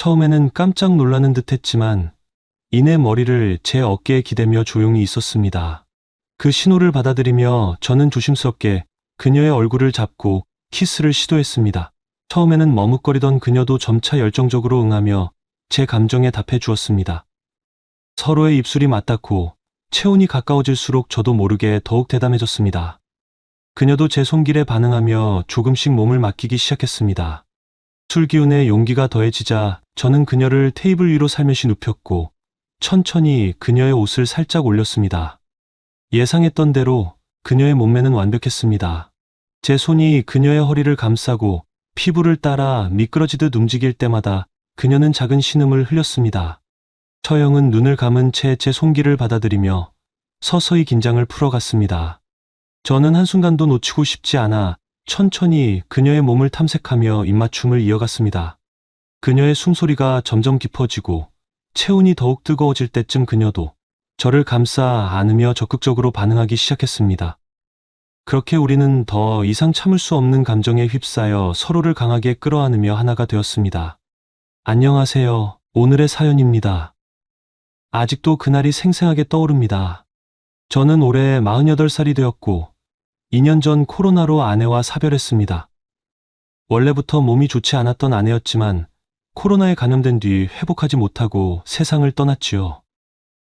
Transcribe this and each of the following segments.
처음에는 깜짝 놀라는 듯 했지만 이내 머리를 제 어깨에 기대며 조용히 있었습니다. 그 신호를 받아들이며 저는 조심스럽게 그녀의 얼굴을 잡고 키스를 시도했습니다. 처음에는 머뭇거리던 그녀도 점차 열정적으로 응하며 제 감정에 답해 주었습니다. 서로의 입술이 맞닿고 체온이 가까워질수록 저도 모르게 더욱 대담해졌습니다. 그녀도 제 손길에 반응하며 조금씩 몸을 맡기기 시작했습니다. 술 기운에 용기가 더해지자 저는 그녀를 테이블 위로 살며시 눕혔고 천천히 그녀의 옷을 살짝 올렸습니다. 예상했던 대로 그녀의 몸매는 완벽했습니다. 제 손이 그녀의 허리를 감싸고 피부를 따라 미끄러지듯 움직일 때마다 그녀는 작은 신음을 흘렸습니다. 처형은 눈을 감은 채 제 손길을 받아들이며 서서히 긴장을 풀어갔습니다. 저는 한순간도 놓치고 싶지 않아 천천히 그녀의 몸을 탐색하며 입맞춤을 이어갔습니다. 그녀의 숨소리가 점점 깊어지고 체온이 더욱 뜨거워질 때쯤 그녀도 저를 감싸 안으며 적극적으로 반응하기 시작했습니다. 그렇게 우리는 더 이상 참을 수 없는 감정에 휩싸여 서로를 강하게 끌어안으며 하나가 되었습니다. 안녕하세요. 오늘의 사연입니다. 아직도 그날이 생생하게 떠오릅니다. 저는 올해 48살이 되었고 2년 전 코로나로 아내와 사별했습니다. 원래부터 몸이 좋지 않았던 아내였지만 코로나에 감염된 뒤 회복하지 못하고 세상을 떠났지요.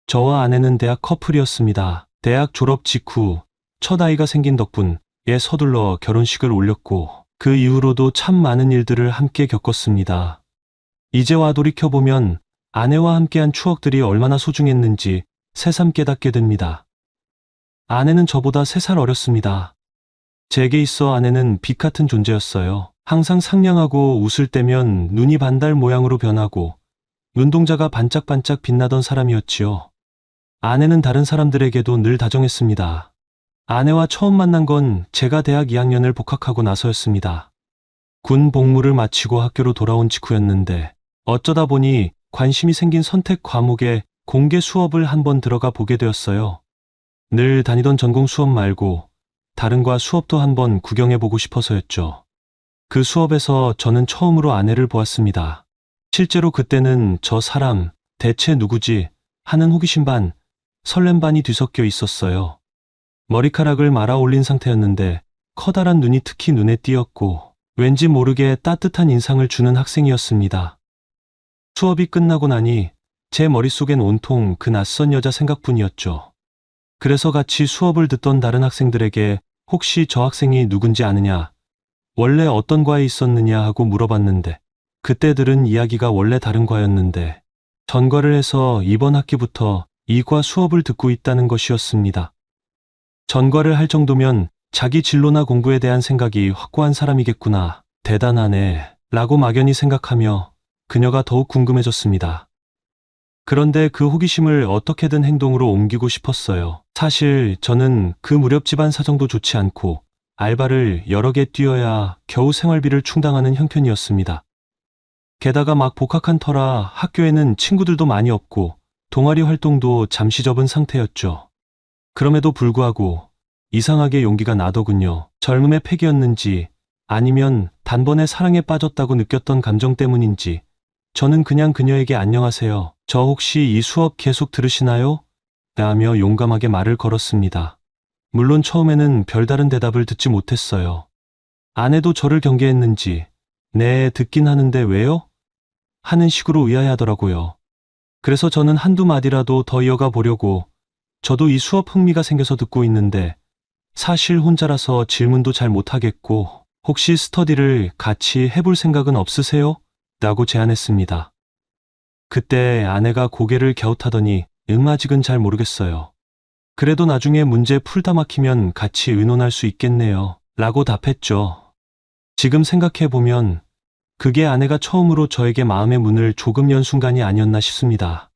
저와 아내는 대학 커플이었습니다. 대학 졸업 직후 첫 아이가 생긴 덕분에 서둘러 결혼식을 올렸고 그 이후로도 참 많은 일들을 함께 겪었습니다. 이제와 돌이켜보면 아내와 함께한 추억들이 얼마나 소중했는지 새삼 깨닫게 됩니다. 아내는 저보다 3살 어렸습니다. 제게 있어 아내는 빛 같은 존재였어요. 항상 상냥하고 웃을 때면 눈이 반달 모양으로 변하고 눈동자가 반짝반짝 빛나던 사람이었지요. 아내는 다른 사람들에게도 늘 다정했습니다. 아내와 처음 만난 건 제가 대학 2학년을 복학하고 나서였습니다. 군 복무를 마치고 학교로 돌아온 직후였는데 어쩌다 보니 관심이 생긴 선택 과목에 공개 수업을 한번 들어가 보게 되었어요. 늘 다니던 전공 수업 말고 다른 과 수업도 한번 구경해보고 싶어서였죠. 그 수업에서 저는 처음으로 아내를 보았습니다. 실제로 그때는 저 사람 대체 누구지 하는 호기심 반, 설렘 반이 뒤섞여 있었어요. 머리카락을 말아 올린 상태였는데 커다란 눈이 특히 눈에 띄었고 왠지 모르게 따뜻한 인상을 주는 학생이었습니다. 수업이 끝나고 나니 제 머릿속엔 온통 그 낯선 여자 생각뿐이었죠. 그래서 같이 수업을 듣던 다른 학생들에게 혹시 저 학생이 누군지 아느냐, 원래 어떤 과에 있었느냐 하고 물어봤는데 그때 들은 이야기가 원래 다른 과였는데 전과를 해서 이번 학기부터 이 과 수업을 듣고 있다는 것이었습니다. 전과를 할 정도면 자기 진로나 공부에 대한 생각이 확고한 사람이겠구나, 대단하네 라고 막연히 생각하며 그녀가 더욱 궁금해졌습니다. 그런데 그 호기심을 어떻게든 행동으로 옮기고 싶었어요. 사실 저는 그 무렵 집안 사정도 좋지 않고 알바를 여러 개 뛰어야 겨우 생활비를 충당하는 형편이었습니다. 게다가 막 복학한 터라 학교에는 친구들도 많이 없고 동아리 활동도 잠시 접은 상태였죠. 그럼에도 불구하고 이상하게 용기가 나더군요. 젊음의 패기였는지 아니면 단번에 사랑에 빠졌다고 느꼈던 감정 때문인지 저는 그냥 그녀에게 안녕하세요. 저 혹시 이 수업 계속 들으시나요? 라며 용감하게 말을 걸었습니다. 물론 처음에는 별다른 대답을 듣지 못했어요. 아내도 저를 경계했는지 네, 듣긴 하는데 왜요? 하는 식으로 의아해하더라고요. 그래서 저는 한두 마디라도 더 이어가 보려고 저도 이 수업 흥미가 생겨서 듣고 있는데 사실 혼자라서 질문도 잘 못하겠고 혹시 스터디를 같이 해볼 생각은 없으세요? 라고 제안했습니다. 그때 아내가 고개를 갸웃하더니 아직은 잘 모르겠어요. 그래도 나중에 문제 풀다 막히면 같이 의논할 수 있겠네요. 라고 답했죠. 지금 생각해보면 그게 아내가 처음으로 저에게 마음의 문을 조금 연 순간이 아니었나 싶습니다.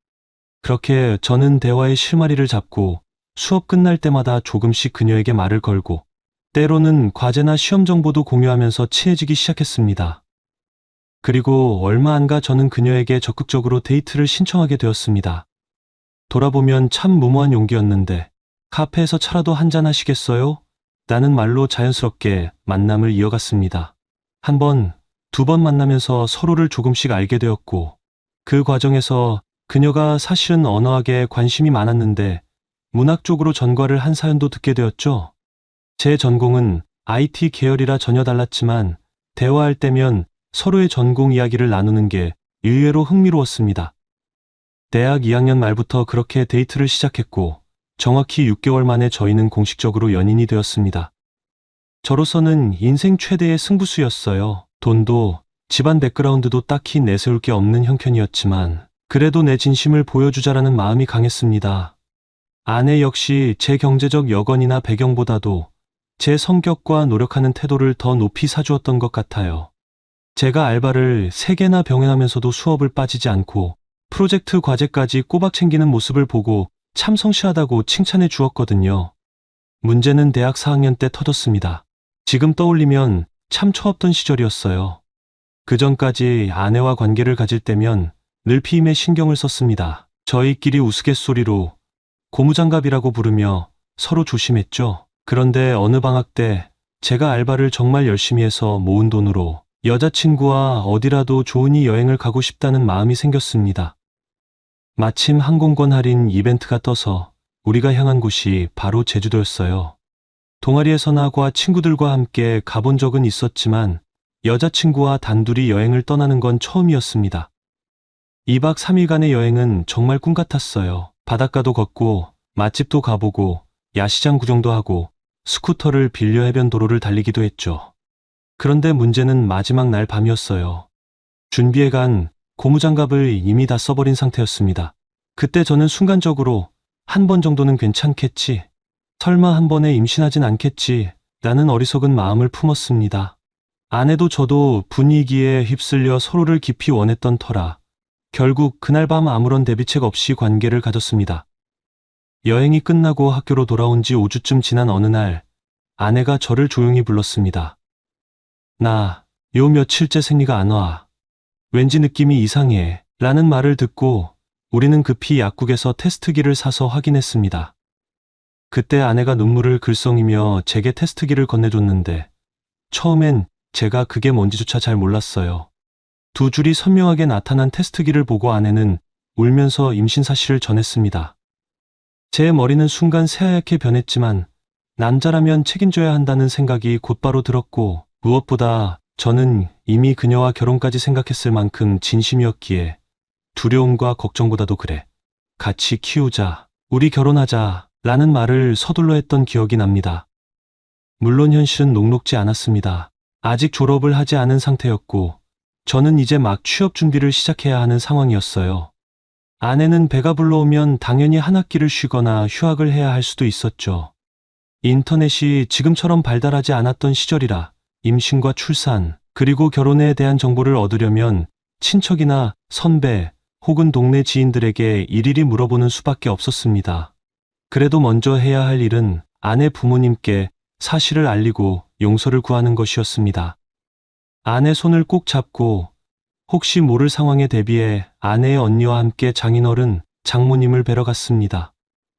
그렇게 저는 대화의 실마리를 잡고 수업 끝날 때마다 조금씩 그녀에게 말을 걸고 때로는 과제나 시험 정보도 공유하면서 친해지기 시작했습니다. 그리고 얼마 안 가 저는 그녀에게 적극적으로 데이트를 신청하게 되었습니다. 돌아보면 참 무모한 용기였는데 카페에서 차라도 한잔 하시겠어요? 라는 말로 자연스럽게 만남을 이어갔습니다. 한 번, 두 번 만나면서 서로를 조금씩 알게 되었고 그 과정에서 그녀가 사실은 언어학에 관심이 많았는데 문학 쪽으로 전과를 한 사연도 듣게 되었죠. 제 전공은 IT 계열이라 전혀 달랐지만 대화할 때면 서로의 전공 이야기를 나누는 게 의외로 흥미로웠습니다. 대학 2학년 말부터 그렇게 데이트를 시작했고 정확히 6개월 만에 저희는 공식적으로 연인이 되었습니다. 저로서는 인생 최대의 승부수였어요. 돈도 집안 백그라운드도 딱히 내세울 게 없는 형편이었지만 그래도 내 진심을 보여주자라는 마음이 강했습니다. 아내 역시 제 경제적 여건이나 배경보다도 제 성격과 노력하는 태도를 더 높이 사주었던 것 같아요. 제가 알바를 3개나 병행하면서도 수업을 빠지지 않고 프로젝트 과제까지 꼬박 챙기는 모습을 보고 참 성실하다고 칭찬해 주었거든요. 문제는 대학 4학년 때 터졌습니다. 지금 떠올리면 참 처없던 시절이었어요. 그 전까지 아내와 관계를 가질 때면 늘 피임에 신경을 썼습니다. 저희끼리 우스갯소리로 고무장갑이라고 부르며 서로 조심했죠. 그런데 어느 방학 때 제가 알바를 정말 열심히 해서 모은 돈으로 여자친구와 어디라도 좋으니 여행을 가고 싶다는 마음이 생겼습니다. 마침 항공권 할인 이벤트가 떠서 우리가 향한 곳이 바로 제주도였어요. 동아리에서 나과 친구들과 함께 가본 적은 있었지만 여자친구와 단둘이 여행을 떠나는 건 처음이었습니다. 2박 3일간의 여행은 정말 꿈 같았어요. 바닷가도 걷고 맛집도 가보고 야시장 구경도 하고 스쿠터를 빌려 해변 도로를 달리기도 했죠. 그런데 문제는 마지막 날 밤이었어요. 준비해간 고무장갑을 이미 다 써버린 상태였습니다. 그때 저는 순간적으로 한 번 정도는 괜찮겠지, 설마 한 번에 임신하진 않겠지 라는 어리석은 마음을 품었습니다. 아내도 저도 분위기에 휩쓸려 서로를 깊이 원했던 터라 결국 그날 밤 아무런 대비책 없이 관계를 가졌습니다. 여행이 끝나고 학교로 돌아온 지 5주쯤 지난 어느 날 아내가 저를 조용히 불렀습니다. 나 요 며칠째 생리가 안 와. 왠지 느낌이 이상해 라는 말을 듣고 우리는 급히 약국에서 테스트기를 사서 확인했습니다. 그때 아내가 눈물을 글썽이며 제게 테스트기를 건네줬는데 처음엔 제가 그게 뭔지조차 잘 몰랐어요. 2줄이 선명하게 나타난 테스트기를 보고 아내는 울면서 임신 사실을 전했습니다. 제 머리는 순간 새하얗게 변했지만 남자라면 책임져야 한다는 생각이 곧바로 들었고 무엇보다 저는 이미 그녀와 결혼까지 생각했을 만큼 진심이었기에 두려움과 걱정보다도 그래, 같이 키우자, 우리 결혼하자 라는 말을 서둘러 했던 기억이 납니다. 물론 현실은 녹록지 않았습니다. 아직 졸업을 하지 않은 상태였고 저는 이제 막 취업 준비를 시작해야 하는 상황이었어요. 아내는 배가 불러오면 당연히 한 학기를 쉬거나 휴학을 해야 할 수도 있었죠. 인터넷이 지금처럼 발달하지 않았던 시절이라 임신과 출산, 그리고 결혼에 대한 정보를 얻으려면 친척이나 선배 혹은 동네 지인들에게 일일이 물어보는 수밖에 없었습니다. 그래도 먼저 해야 할 일은 아내 부모님께 사실을 알리고 용서를 구하는 것이었습니다. 아내 손을 꼭 잡고 혹시 모를 상황에 대비해 아내의 언니와 함께 장인어른, 장모님을 뵈러 갔습니다.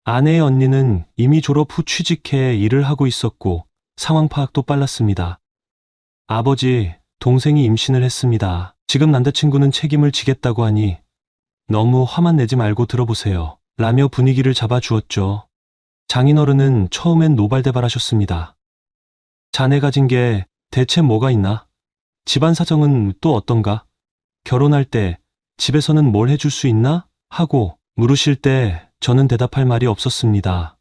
아내의 언니는 이미 졸업 후 취직해 일을 하고 있었고 상황 파악도 빨랐습니다. 아버지, 동생이 임신을 했습니다. 지금 남자친구는 책임을 지겠다고 하니 너무 화만 내지 말고 들어보세요. 라며 분위기를 잡아주었죠. 장인어른은 처음엔 노발대발하셨습니다. 자네 가진 게 대체 뭐가 있나? 집안 사정은 또 어떤가? 결혼할 때 집에서는 뭘 해줄 수 있나? 하고 물으실 때 저는 대답할 말이 없었습니다.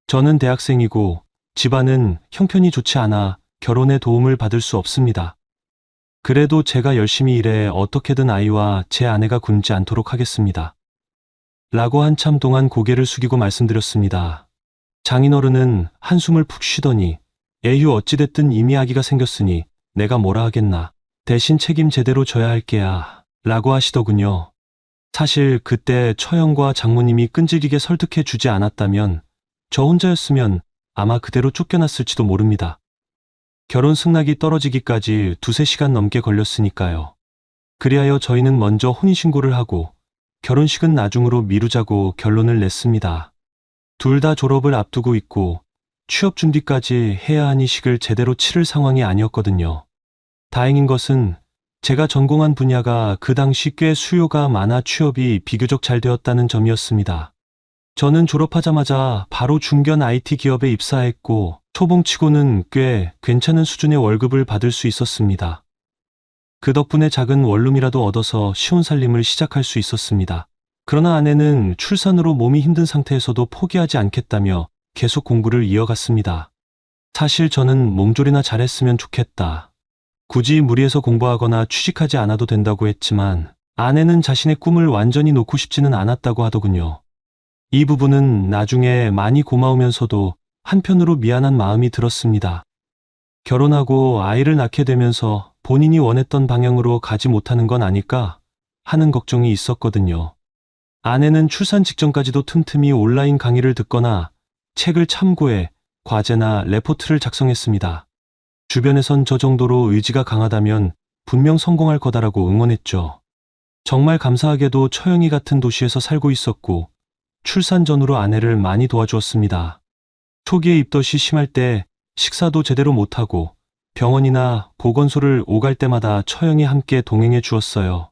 저는 대학생이고 집안은 형편이 좋지 않아 결혼에 도움을 받을 수 없습니다. 그래도 제가 열심히 일해 어떻게든 아이와 제 아내가 굶지 않도록 하겠습니다. 라고 한참 동안 고개를 숙이고 말씀드렸습니다. 장인어른은 한숨을 푹 쉬더니 에휴 어찌됐든 이미 아기가 생겼으니 내가 뭐라 하겠나. 대신 책임 제대로 져야 할 게야. 라고 하시더군요. 사실 그때 처형과 장모님이 끈질기게 설득해 주지 않았다면 저 혼자였으면 아마 그대로 쫓겨났을지도 모릅니다. 결혼 승낙이 떨어지기까지 2-3시간 넘게 걸렸으니까요. 그리하여 저희는 먼저 혼인신고를 하고 결혼식은 나중으로 미루자고 결론을 냈습니다. 둘 다 졸업을 앞두고 있고 취업 준비까지 해야 한 이식을 제대로 치를 상황이 아니었거든요. 다행인 것은 제가 전공한 분야가 그 당시 꽤 수요가 많아 취업이 비교적 잘 되었다는 점이었습니다. 저는 졸업하자마자 바로 중견 IT 기업에 입사했고 초봉치고는 꽤 괜찮은 수준의 월급을 받을 수 있었습니다. 그 덕분에 작은 원룸이라도 얻어서 쉬운 살림을 시작할 수 있었습니다. 그러나 아내는 출산으로 몸이 힘든 상태에서도 포기하지 않겠다며 계속 공부를 이어갔습니다. 사실 저는 몸조리나 잘했으면 좋겠다. 굳이 무리해서 공부하거나 취직하지 않아도 된다고 했지만 아내는 자신의 꿈을 완전히 놓고 싶지는 않았다고 하더군요. 이 부분은 나중에 많이 고마우면서도 한편으로 미안한 마음이 들었습니다. 결혼하고 아이를 낳게 되면서 본인이 원했던 방향으로 가지 못하는 건 아닐까 하는 걱정이 있었거든요. 아내는 출산 직전까지도 틈틈이 온라인 강의를 듣거나 책을 참고해 과제나 레포트를 작성했습니다. 주변에선 저 정도로 의지가 강하다면 분명 성공할 거다라고 응원했죠. 정말 감사하게도 처영이 같은 도시에서 살고 있었고 출산 전후로 아내를 많이 도와주었습니다. 초기에 입덧이 심할 때 식사도 제대로 못하고 병원이나 보건소를 오갈 때마다 처영이 함께 동행해 주었어요.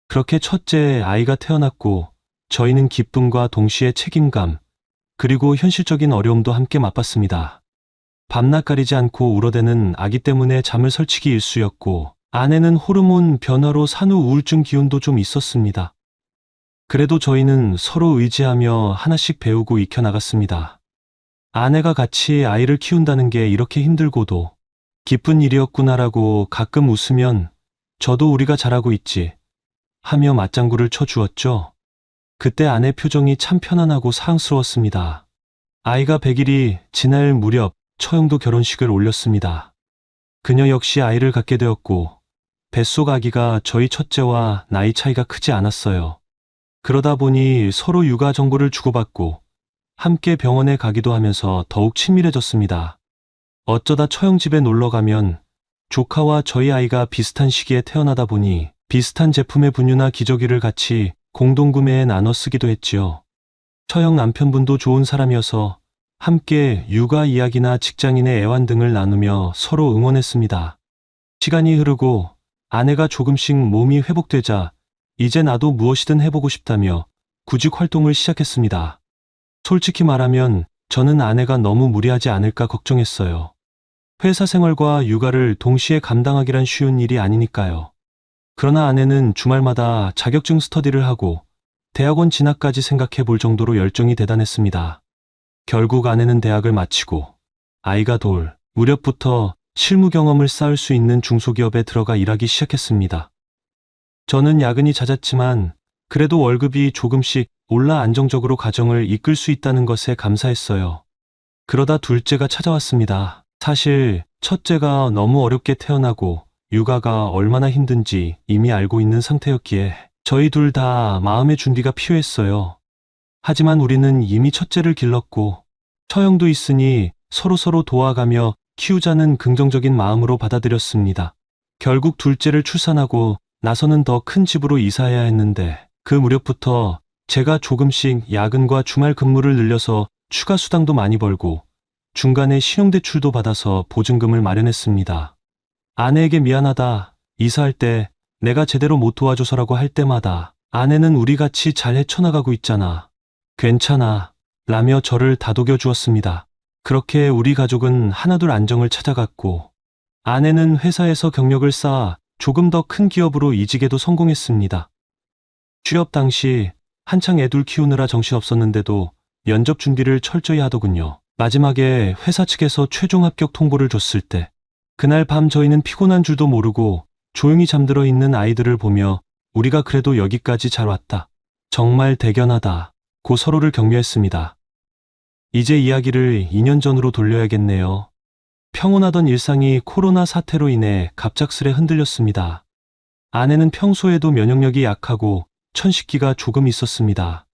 그렇게 첫째 아이가 태어났고 저희는 기쁨과 동시에 책임감, 그리고 현실적인 어려움도 함께 맛봤습니다. 밤낮 가리지 않고 울어대는 아기 때문에 잠을 설치기 일쑤였고 아내는 호르몬 변화로 산후 우울증 기운도 좀 있었습니다. 그래도 저희는 서로 의지하며 하나씩 배우고 익혀나갔습니다. 아내가 같이 아이를 키운다는 게 이렇게 힘들고도 기쁜 일이었구나라고 가끔 웃으면 저도 우리가 잘하고 있지 하며 맞장구를 쳐주었죠. 그때 아내 표정이 참 편안하고 사랑스러웠습니다. 아이가 100일이 지날 무렵 처형도 결혼식을 올렸습니다. 그녀 역시 아이를 갖게 되었고 뱃속 아기가 저희 첫째와 나이 차이가 크지 않았어요. 그러다 보니 서로 육아 정보를 주고받고 함께 병원에 가기도 하면서 더욱 친밀해졌습니다. 어쩌다 처형 집에 놀러 가면 조카와 저희 아이가 비슷한 시기에 태어나다 보니 비슷한 제품의 분유나 기저귀를 같이 공동구매해 나눠 쓰기도 했지요. 처형 남편분도 좋은 사람이어서 함께 육아 이야기나 직장인의 애환 등을 나누며 서로 응원했습니다. 시간이 흐르고 아내가 조금씩 몸이 회복되자 이제 나도 무엇이든 해보고 싶다며 구직 활동을 시작했습니다. 솔직히 말하면 저는 아내가 너무 무리하지 않을까 걱정했어요. 회사 생활과 육아를 동시에 감당하기란 쉬운 일이 아니니까요. 그러나 아내는 주말마다 자격증 스터디를 하고 대학원 진학까지 생각해 볼 정도로 열정이 대단했습니다. 결국 아내는 대학을 마치고 아이가 돌 무렵부터 실무 경험을 쌓을 수 있는 중소기업에 들어가 일하기 시작했습니다. 저는 야근이 잦았지만 그래도 월급이 조금씩 올라 안정적으로 가정을 이끌 수 있다는 것에 감사했어요. 그러다 둘째가 찾아왔습니다. 사실 첫째가 너무 어렵게 태어나고 육아가 얼마나 힘든지 이미 알고 있는 상태였기에 저희 둘 다 마음의 준비가 필요했어요. 하지만 우리는 이미 첫째를 길렀고 처형도 있으니 서로서로 도와가며 키우자는 긍정적인 마음으로 받아들였습니다. 결국 둘째를 출산하고 나서는 더 큰 집으로 이사해야 했는데 그 무렵부터 제가 조금씩 야근과 주말 근무를 늘려서 추가 수당도 많이 벌고 중간에 신용대출도 받아서 보증금을 마련했습니다. 아내에게 미안하다, 이사할 때 내가 제대로 못 도와줘서라고 할 때마다 아내는 우리 같이 잘 헤쳐나가고 있잖아. 괜찮아. 라며 저를 다독여 주었습니다. 그렇게 우리 가족은 하나둘 안정을 찾아갔고 아내는 회사에서 경력을 쌓아 조금 더 큰 기업으로 이직에도 성공했습니다. 취업 당시 한창 애둘 키우느라 정신없었는데도 면접 준비를 철저히 하더군요. 마지막에 회사 측에서 최종 합격 통보를 줬을 때 그날 밤 저희는 피곤한 줄도 모르고 조용히 잠들어 있는 아이들을 보며 우리가 그래도 여기까지 잘 왔다. 정말 대견하다. 고 서로를 격려했습니다. 이제 이야기를 2년 전으로 돌려야겠네요. 평온하던 일상이 코로나 사태로 인해 갑작스레 흔들렸습니다. 아내는 평소에도 면역력이 약하고 천식기가 조금 있었습니다.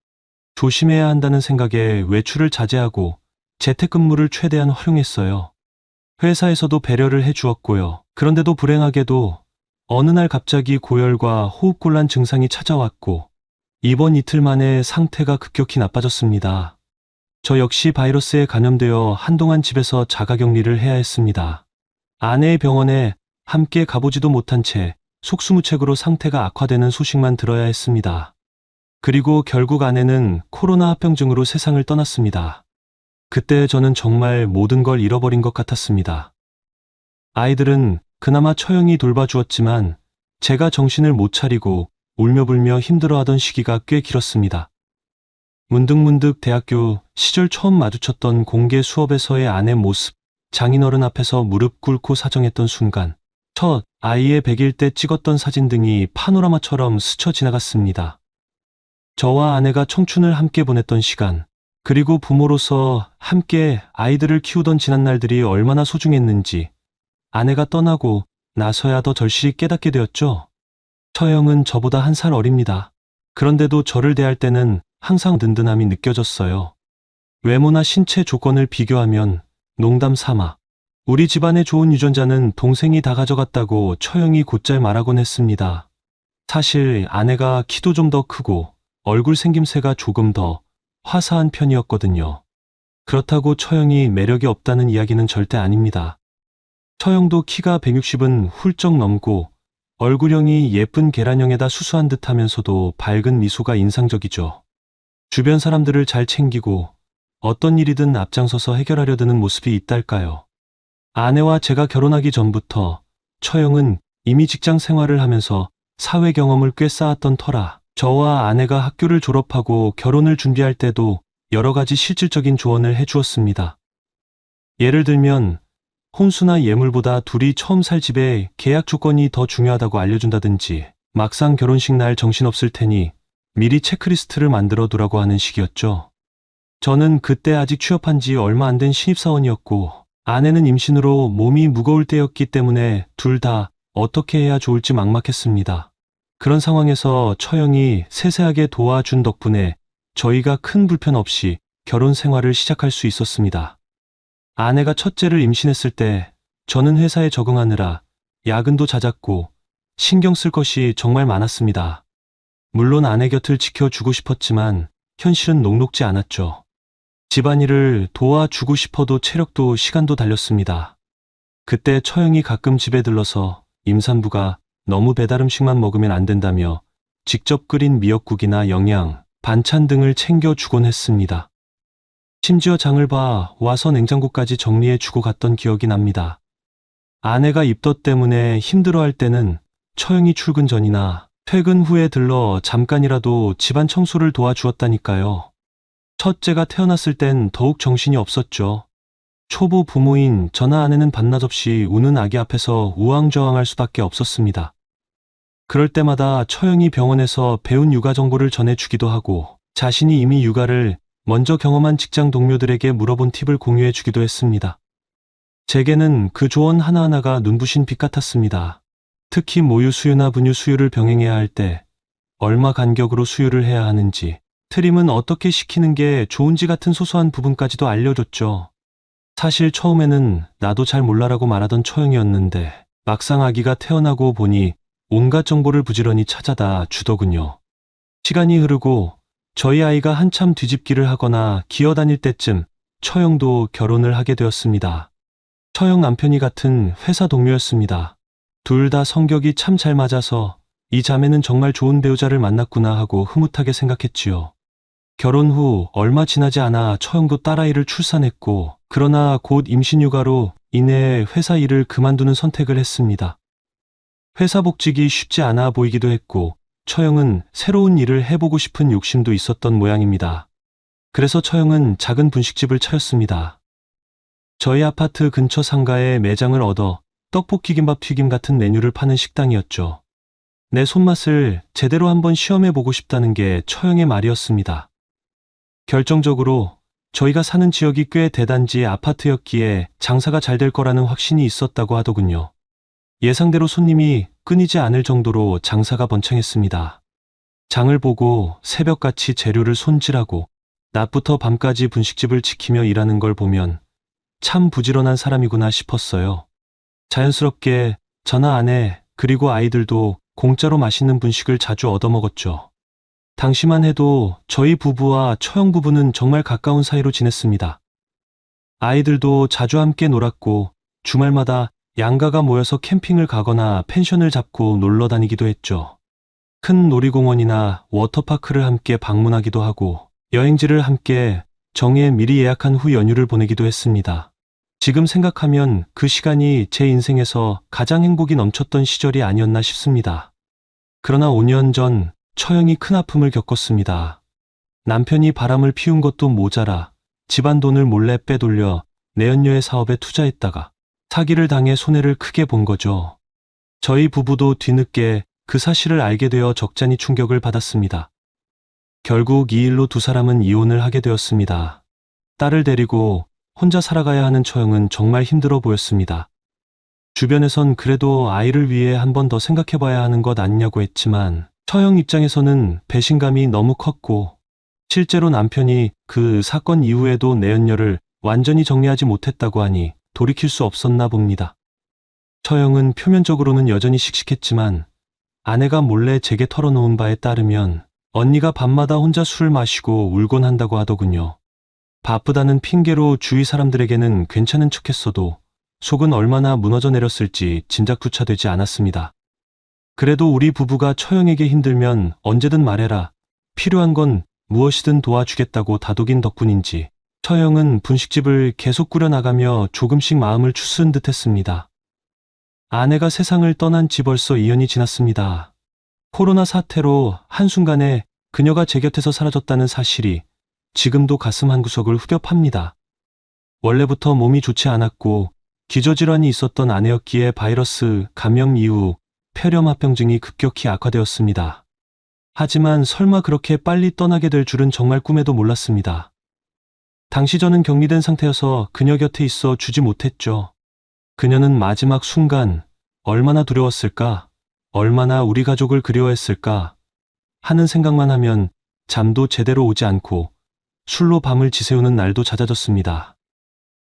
조심해야 한다는 생각에 외출을 자제하고 재택근무를 최대한 활용했어요. 회사에서도 배려를 해주었고요. 그런데도 불행하게도 어느 날 갑자기 고열과 호흡곤란 증상이 찾아왔고 이번 이틀 만에 상태가 급격히 나빠졌습니다. 저 역시 바이러스에 감염되어 한동안 집에서 자가격리를 해야 했습니다. 아내의 병원에 함께 가보지도 못한 채 속수무책으로 상태가 악화되는 소식만 들어야 했습니다. 그리고 결국 아내는 코로나 합병증으로 세상을 떠났습니다. 그때 저는 정말 모든 걸 잃어버린 것 같았습니다. 아이들은 그나마 처형이 돌봐주었지만 제가 정신을 못 차리고 울며불며 힘들어하던 시기가 꽤 길었습니다. 문득문득 대학교 시절 처음 마주쳤던 공개 수업에서의 아내 모습, 장인어른 앞에서 무릎 꿇고 사정했던 순간, 첫 아이의 100일 때 찍었던 사진 등이 파노라마처럼 스쳐 지나갔습니다. 저와 아내가 청춘을 함께 보냈던 시간, 그리고 부모로서 함께 아이들을 키우던 지난날들이 얼마나 소중했는지 아내가 떠나고 나서야 더 절실히 깨닫게 되었죠. 처형은 저보다 1살 어립니다. 그런데도 저를 대할 때는 항상 든든함이 느껴졌어요. 외모나 신체 조건을 비교하면 농담 삼아 우리 집안의 좋은 유전자는 동생이 다 가져갔다고 처형이 곧잘 말하곤 했습니다. 사실 아내가 키도 좀 더 크고 얼굴 생김새가 조금 더 화사한 편이었거든요. 그렇다고 처형이 매력이 없다는 이야기는 절대 아닙니다. 처형도 키가 160은 훌쩍 넘고 얼굴형이 예쁜 계란형에다 수수한 듯 하면서도 밝은 미소가 인상적이죠. 주변 사람들을 잘 챙기고 어떤 일이든 앞장서서 해결하려 드는 모습이 있달까요. 아내와 제가 결혼하기 전부터 처형은 이미 직장 생활을 하면서 사회 경험을 꽤 쌓았던 터라 저와 아내가 학교를 졸업하고 결혼을 준비할 때도 여러 가지 실질적인 조언을 해주었습니다. 예를 들면 혼수나 예물보다 둘이 처음 살 집의 계약 조건이 더 중요하다고 알려준다든지 막상 결혼식 날 정신없을 테니 미리 체크리스트를 만들어 두라고 하는 식이었죠. 저는 그때 아직 취업한 지 얼마 안 된 신입사원이었고 아내는 임신으로 몸이 무거울 때였기 때문에 둘 다 어떻게 해야 좋을지 막막했습니다. 그런 상황에서 처형이 세세하게 도와준 덕분에 저희가 큰 불편 없이 결혼 생활을 시작할 수 있었습니다. 아내가 첫째를 임신했을 때 저는 회사에 적응하느라 야근도 잦았고 신경 쓸 것이 정말 많았습니다. 물론 아내 곁을 지켜주고 싶었지만 현실은 녹록지 않았죠. 집안일을 도와주고 싶어도 체력도 시간도 달렸습니다. 그때 처형이 가끔 집에 들러서 임산부가 너무 배달 음식만 먹으면 안 된다며 직접 끓인 미역국이나 영양, 반찬 등을 챙겨주곤 했습니다. 심지어 장을 봐 와서 냉장고까지 정리해주고 갔던 기억이 납니다. 아내가 입덧 때문에 힘들어할 때는 처형이 출근 전이나 퇴근 후에 들러 잠깐이라도 집안 청소를 도와주었다니까요. 첫째가 태어났을 땐 더욱 정신이 없었죠. 초보 부모인 저나 아내는 반나절 없이 우는 아기 앞에서 우왕좌왕할 수밖에 없었습니다. 그럴 때마다 처형이 병원에서 배운 육아 정보를 전해주기도 하고 자신이 이미 육아를 먼저 경험한 직장 동료들에게 물어본 팁을 공유해주기도 했습니다. 제게는 그 조언 하나하나가 눈부신 빛 같았습니다. 특히 모유 수유나 분유 수유를 병행해야 할 때 얼마 간격으로 수유를 해야 하는지, 트림은 어떻게 시키는 게 좋은지 같은 소소한 부분까지도 알려줬죠. 사실 처음에는 나도 잘 몰라라고 말하던 처형이었는데 막상 아기가 태어나고 보니 온갖 정보를 부지런히 찾아다 주더군요. 시간이 흐르고 저희 아이가 한참 뒤집기를 하거나 기어다닐 때쯤 처형도 결혼을 하게 되었습니다. 처형 남편이 같은 회사 동료였습니다. 둘 다 성격이 참 잘 맞아서 이 자매는 정말 좋은 배우자를 만났구나 하고 흐뭇하게 생각했지요. 결혼 후 얼마 지나지 않아 처형도 딸아이를 출산했고 그러나 곧 임신휴가로 인해 회사 일을 그만두는 선택을 했습니다. 회사 복직이 쉽지 않아 보이기도 했고 처형은 새로운 일을 해보고 싶은 욕심도 있었던 모양입니다. 그래서 처형은 작은 분식집을 차렸습니다. 저희 아파트 근처 상가에 매장을 얻어 떡볶이, 김밥, 튀김 같은 메뉴를 파는 식당이었죠. 내 손맛을 제대로 한번 시험해보고 싶다는 게 처형의 말이었습니다. 결정적으로 저희가 사는 지역이 꽤 대단지 아파트였기에 장사가 잘 될 거라는 확신이 있었다고 하더군요. 예상대로 손님이 끊이지 않을 정도로 장사가 번창했습니다. 장을 보고 새벽같이 재료를 손질하고 낮부터 밤까지 분식집을 지키며 일하는 걸 보면 참 부지런한 사람이구나 싶었어요. 자연스럽게 저나 아내 그리고 아이들도 공짜로 맛있는 분식을 자주 얻어먹었죠. 당시만 해도 저희 부부와 처형 부부는 정말 가까운 사이로 지냈습니다. 아이들도 자주 함께 놀았고 주말마다 양가가 모여서 캠핑을 가거나 펜션을 잡고 놀러 다니기도 했죠. 큰 놀이공원이나 워터파크를 함께 방문하기도 하고 여행지를 함께 정해 미리 예약한 후 연휴를 보내기도 했습니다. 지금 생각하면 그 시간이 제 인생에서 가장 행복이 넘쳤던 시절이 아니었나 싶습니다. 그러나 5년 전 처형이 큰 아픔을 겪었습니다. 남편이 바람을 피운 것도 모자라 집안 돈을 몰래 빼돌려 내연녀의 사업에 투자했다가 사기를 당해 손해를 크게 본 거죠. 저희 부부도 뒤늦게 그 사실을 알게 되어 적잖이 충격을 받았습니다. 결국 이 일로 두 사람은 이혼을 하게 되었습니다. 딸을 데리고 혼자 살아가야 하는 처형은 정말 힘들어 보였습니다. 주변에선 그래도 아이를 위해 한 번 더 생각해봐야 하는 것 아니냐고 했지만 처형 입장에서는 배신감이 너무 컸고 실제로 남편이 그 사건 이후에도 내연녀를 완전히 정리하지 못했다고 하니 돌이킬 수 없었나 봅니다. 처형은 표면적으로는 여전히 씩씩했지만 아내가 몰래 제게 털어놓은 바에 따르면 언니가 밤마다 혼자 술을 마시고 울곤 한다고 하더군요. 바쁘다는 핑계로 주위 사람들에게는 괜찮은 척했어도 속은 얼마나 무너져 내렸을지 짐작조차 되지 않았습니다. 그래도 우리 부부가 처형에게 힘들면 언제든 말해라. 필요한 건 무엇이든 도와주겠다고 다독인 덕분인지 처형은 분식집을 계속 꾸려나가며 조금씩 마음을 추스른 듯 했습니다. 아내가 세상을 떠난 지 벌써 2년이 지났습니다. 코로나 사태로 한순간에 그녀가 제 곁에서 사라졌다는 사실이 지금도 가슴 한구석을 후벼팝니다. 원래부터 몸이 좋지 않았고 기저질환이 있었던 아내였기에 바이러스 감염 이후 폐렴합병증이 급격히 악화되었습니다. 하지만 설마 그렇게 빨리 떠나게 될 줄은 정말 꿈에도 몰랐습니다. 당시 저는 격리된 상태여서 그녀 곁에 있어 주지 못했죠. 그녀는 마지막 순간 얼마나 두려웠을까, 얼마나 우리 가족을 그리워했을까 하는 생각만 하면 잠도 제대로 오지 않고 술로 밤을 지새우는 날도 잦아졌습니다.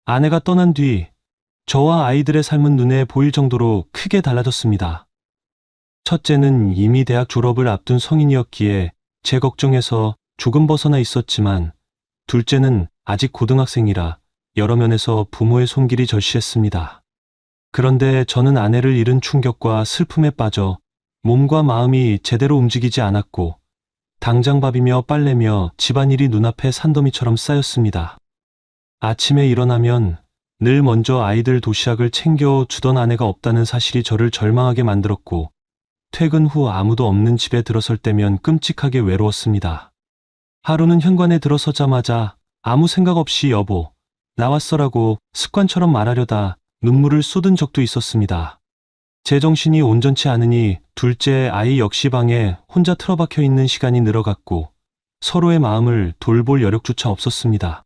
아내가 떠난 뒤 저와 아이들의 삶은 눈에 보일 정도로 크게 달라졌습니다. 첫째는 이미 대학 졸업을 앞둔 성인이었기에 제 걱정에서 조금 벗어나 있었지만 둘째는 아직 고등학생이라 여러 면에서 부모의 손길이 절실했습니다. 그런데 저는 아내를 잃은 충격과 슬픔에 빠져 몸과 마음이 제대로 움직이지 않았고 당장 밥이며 빨래며 집안일이 눈앞에 산더미처럼 쌓였습니다. 아침에 일어나면 늘 먼저 아이들 도시락을 챙겨주던 아내가 없다는 사실이 저를 절망하게 만들었고 퇴근 후 아무도 없는 집에 들어설 때면 끔찍하게 외로웠습니다. 하루는 현관에 들어서자마자 아무 생각 없이 여보, 나왔어라고 습관처럼 말하려다 눈물을 쏟은 적도 있었습니다. 제 정신이 온전치 않으니 둘째 아이 역시 방에 혼자 틀어박혀 있는 시간이 늘어갔고 서로의 마음을 돌볼 여력조차 없었습니다.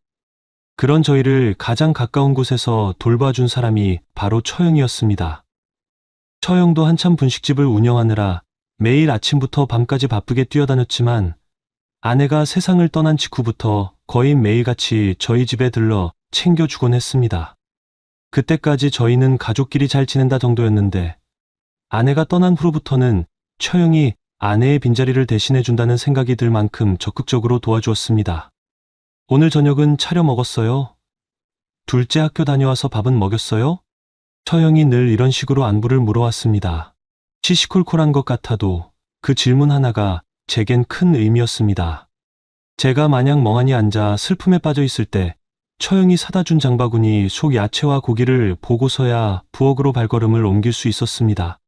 그런 저희를 가장 가까운 곳에서 돌봐준 사람이 바로 처형이었습니다. 처형도 한참 분식집을 운영하느라 매일 아침부터 밤까지 바쁘게 뛰어다녔지만 아내가 세상을 떠난 직후부터 거의 매일같이 저희 집에 들러 챙겨주곤 했습니다. 그때까지 저희는 가족끼리 잘 지낸다 정도였는데 아내가 떠난 후로부터는 처형이 아내의 빈자리를 대신해준다는 생각이 들 만큼 적극적으로 도와주었습니다. 오늘 저녁은 차려 먹었어요? 둘째 학교 다녀와서 밥은 먹였어요? 처형이 늘 이런 식으로 안부를 물어왔습니다. 시시콜콜한 것 같아도 그 질문 하나가 제겐 큰 의미였습니다. 제가 마냥 멍하니 앉아 슬픔에 빠져 있을 때 처형이 사다 준 장바구니 속 야채와 고기를 보고서야 부엌으로 발걸음을 옮길 수 있었습니다.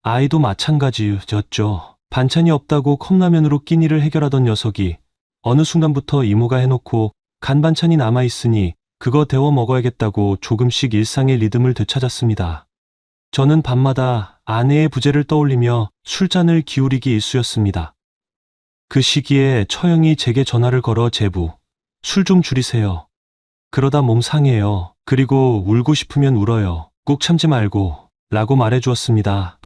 아이도 마찬가지였죠. 반찬이 없다고 컵라면으로 끼니를 해결하던 녀석이 어느 순간부터 이모가 해놓고 간 반찬이 남아있으니 그거 데워 먹어야겠다고 조금씩 일상의 리듬을 되찾았습니다. 저는 밤마다 아내의 부재를 떠올리며 술잔을 기울이기 일쑤였습니다. 그 시기에 처형이 제게 전화를 걸어 제부, 술 좀 줄이세요. 그러다 몸 상해요. 그리고 울고 싶으면 울어요. 꾹 참지 말고 라고 말해주었습니다.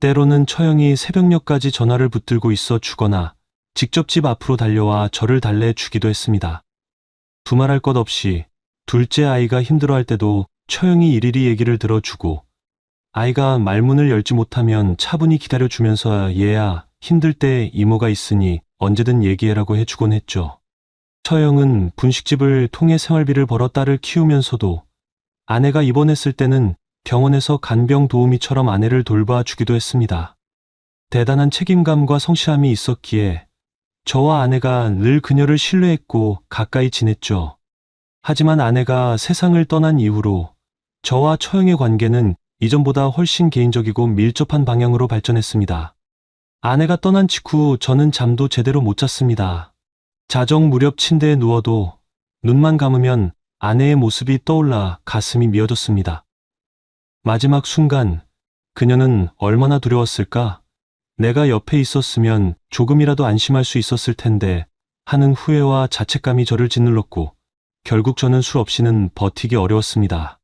때로는 처형이 새벽녘까지 전화를 붙들고 있어 주거나 직접 집 앞으로 달려와 저를 달래주기도 했습니다. 두말할 것 없이 둘째 아이가 힘들어할 때도 처형이 일일이 얘기를 들어주고 아이가 말문을 열지 못하면 차분히 기다려주면서 얘야 힘들 때 이모가 있으니 언제든 얘기해라고 해주곤 했죠. 처형은 분식집을 통해 생활비를 벌어 딸을 키우면서도 아내가 입원했을 때는 병원에서 간병 도우미처럼 아내를 돌봐주기도 했습니다. 대단한 책임감과 성실함이 있었기에 저와 아내가 늘 그녀를 신뢰했고 가까이 지냈죠. 하지만 아내가 세상을 떠난 이후로 저와 처형의 관계는 이전보다 훨씬 개인적이고 밀접한 방향으로 발전했습니다. 아내가 떠난 직후 저는 잠도 제대로 못 잤습니다. 자정 무렵 침대에 누워도 눈만 감으면 아내의 모습이 떠올라 가슴이 미어졌습니다. 마지막 순간 그녀는 얼마나 두려웠을까? 내가 옆에 있었으면 조금이라도 안심할 수 있었을 텐데 하는 후회와 자책감이 저를 짓눌렀고 결국 저는 술 없이는 버티기 어려웠습니다.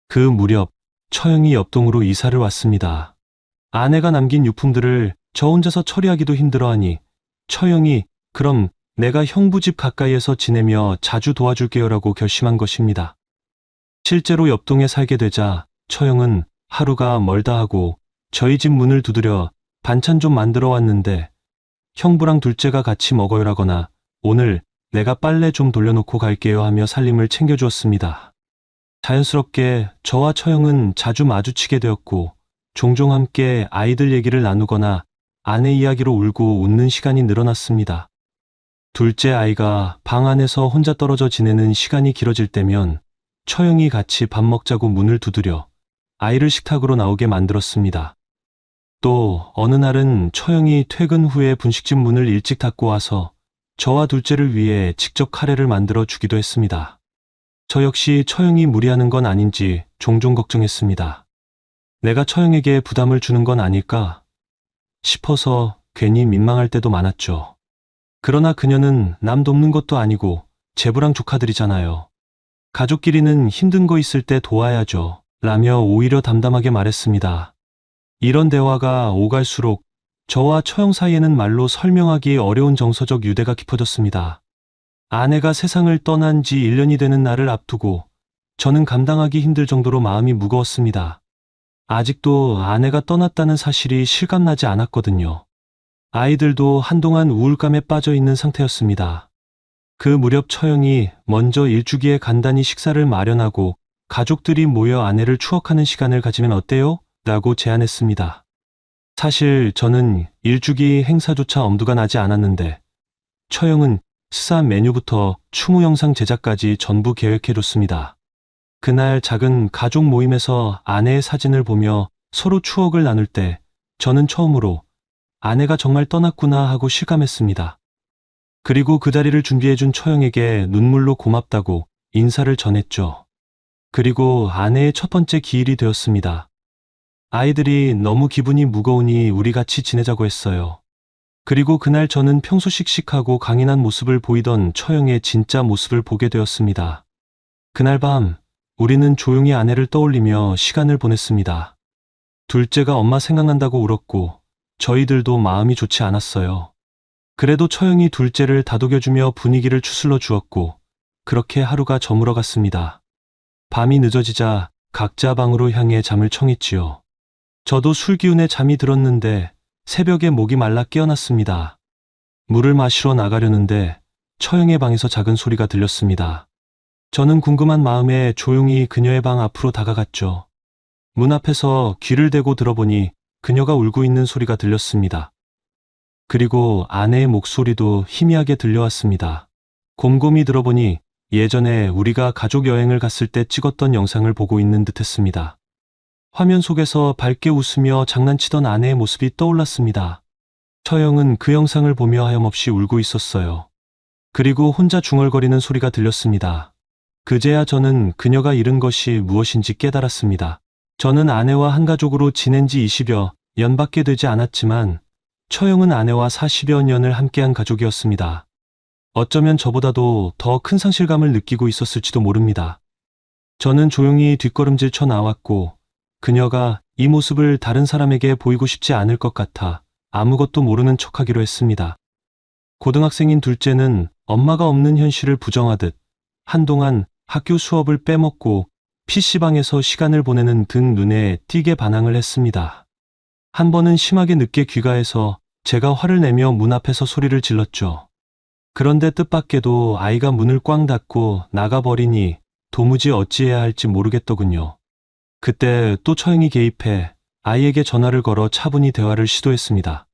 그 무렵 처형이 옆동으로 이사를 왔습니다. 아내가 남긴 유품들을 저 혼자서 처리하기도 힘들어하니 처형이 그럼 내가 형부 집 가까이에서 지내며 자주 도와줄게요라고 결심한 것입니다. 실제로 옆동에 살게 되자 처형은 하루가 멀다 하고 저희 집 문을 두드려 반찬 좀 만들어 왔는데 형부랑 둘째가 같이 먹어요라거나 오늘 내가 빨래 좀 돌려놓고 갈게요 하며 살림을 챙겨주었습니다. 자연스럽게 저와 처형은 자주 마주치게 되었고 종종 함께 아이들 얘기를 나누거나 아내 이야기로 울고 웃는 시간이 늘어났습니다. 둘째 아이가 방 안에서 혼자 떨어져 지내는 시간이 길어질 때면 처형이 같이 밥 먹자고 문을 두드려 아이를 식탁으로 나오게 만들었습니다. 또 어느 날은 처형이 퇴근 후에 분식집 문을 일찍 닫고 와서 저와 둘째를 위해 직접 카레를 만들어 주기도 했습니다. 저 역시 처형이 무리하는 건 아닌지 종종 걱정했습니다. 내가 처형에게 부담을 주는 건 아닐까 싶어서 괜히 민망할 때도 많았죠. 그러나 그녀는 남 돕는 것도 아니고 제부랑 조카들이잖아요. 가족끼리는 힘든 거 있을 때 도와야죠. 라며 오히려 담담하게 말했습니다. 이런 대화가 오갈수록 저와 처형 사이에는 말로 설명하기 어려운 정서적 유대가 깊어졌습니다. 아내가 세상을 떠난 지 1년이 되는 날을 앞두고 저는 감당하기 힘들 정도로 마음이 무거웠습니다. 아직도 아내가 떠났다는 사실이 실감나지 않았거든요. 아이들도 한동안 우울감에 빠져 있는 상태였습니다. 그 무렵 처형이 먼저 일주기에 간단히 식사를 마련하고 가족들이 모여 아내를 추억하는 시간을 가지면 어때요? 라고 제안했습니다. 사실 저는 일주기 행사조차 엄두가 나지 않았는데 처형은 스산 메뉴부터 추모 영상 제작까지 전부 계획해줬습니다. 그날 작은 가족 모임에서 아내의 사진을 보며 서로 추억을 나눌 때 저는 처음으로 아내가 정말 떠났구나 하고 실감했습니다. 그리고 그 자리를 준비해준 처형에게 눈물로 고맙다고 인사를 전했죠. 그리고 아내의 첫 번째 기일이 되었습니다. 아이들이 너무 기분이 무거우니 우리 같이 지내자고 했어요. 그리고 그날 저는 평소 씩씩하고 강인한 모습을 보이던 처형의 진짜 모습을 보게 되었습니다. 그날 밤 우리는 조용히 아내를 떠올리며 시간을 보냈습니다. 둘째가 엄마 생각난다고 울었고 저희들도 마음이 좋지 않았어요. 그래도 처형이 둘째를 다독여주며 분위기를 추슬러 주었고 그렇게 하루가 저물어 갔습니다. 밤이 늦어지자 각자 방으로 향해 잠을 청했지요. 저도 술 기운에 잠이 들었는데 새벽에 목이 말라 깨어났습니다. 물을 마시러 나가려는데 처형의 방에서 작은 소리가 들렸습니다. 저는 궁금한 마음에 조용히 그녀의 방 앞으로 다가갔죠. 문 앞에서 귀를 대고 들어보니 그녀가 울고 있는 소리가 들렸습니다. 그리고 아내의 목소리도 희미하게 들려왔습니다. 곰곰이 들어보니 예전에 우리가 가족 여행을 갔을 때 찍었던 영상을 보고 있는 듯했습니다. 화면 속에서 밝게 웃으며 장난치던 아내의 모습이 떠올랐습니다. 처형은 그 영상을 보며 하염없이 울고 있었어요. 그리고 혼자 중얼거리는 소리가 들렸습니다. 그제야 저는 그녀가 잃은 것이 무엇인지 깨달았습니다. 저는 아내와 한 가족으로 지낸 지 20여 년밖에 되지 않았지만 처형은 아내와 40여 년을 함께한 가족이었습니다. 어쩌면 저보다도 더 큰 상실감을 느끼고 있었을지도 모릅니다. 저는 조용히 뒷걸음질 쳐 나왔고 그녀가 이 모습을 다른 사람에게 보이고 싶지 않을 것 같아 아무것도 모르는 척하기로 했습니다. 고등학생인 둘째는 엄마가 없는 현실을 부정하듯 한동안 학교 수업을 빼먹고 PC방에서 시간을 보내는 등 눈에 띄게 반항을 했습니다. 한 번은 심하게 늦게 귀가해서 제가 화를 내며 문 앞에서 소리를 질렀죠. 그런데 뜻밖에도 아이가 문을 꽝 닫고 나가버리니 도무지 어찌해야 할지 모르겠더군요. 그때 또 처형이 개입해 아이에게 전화를 걸어 차분히 대화를 시도했습니다.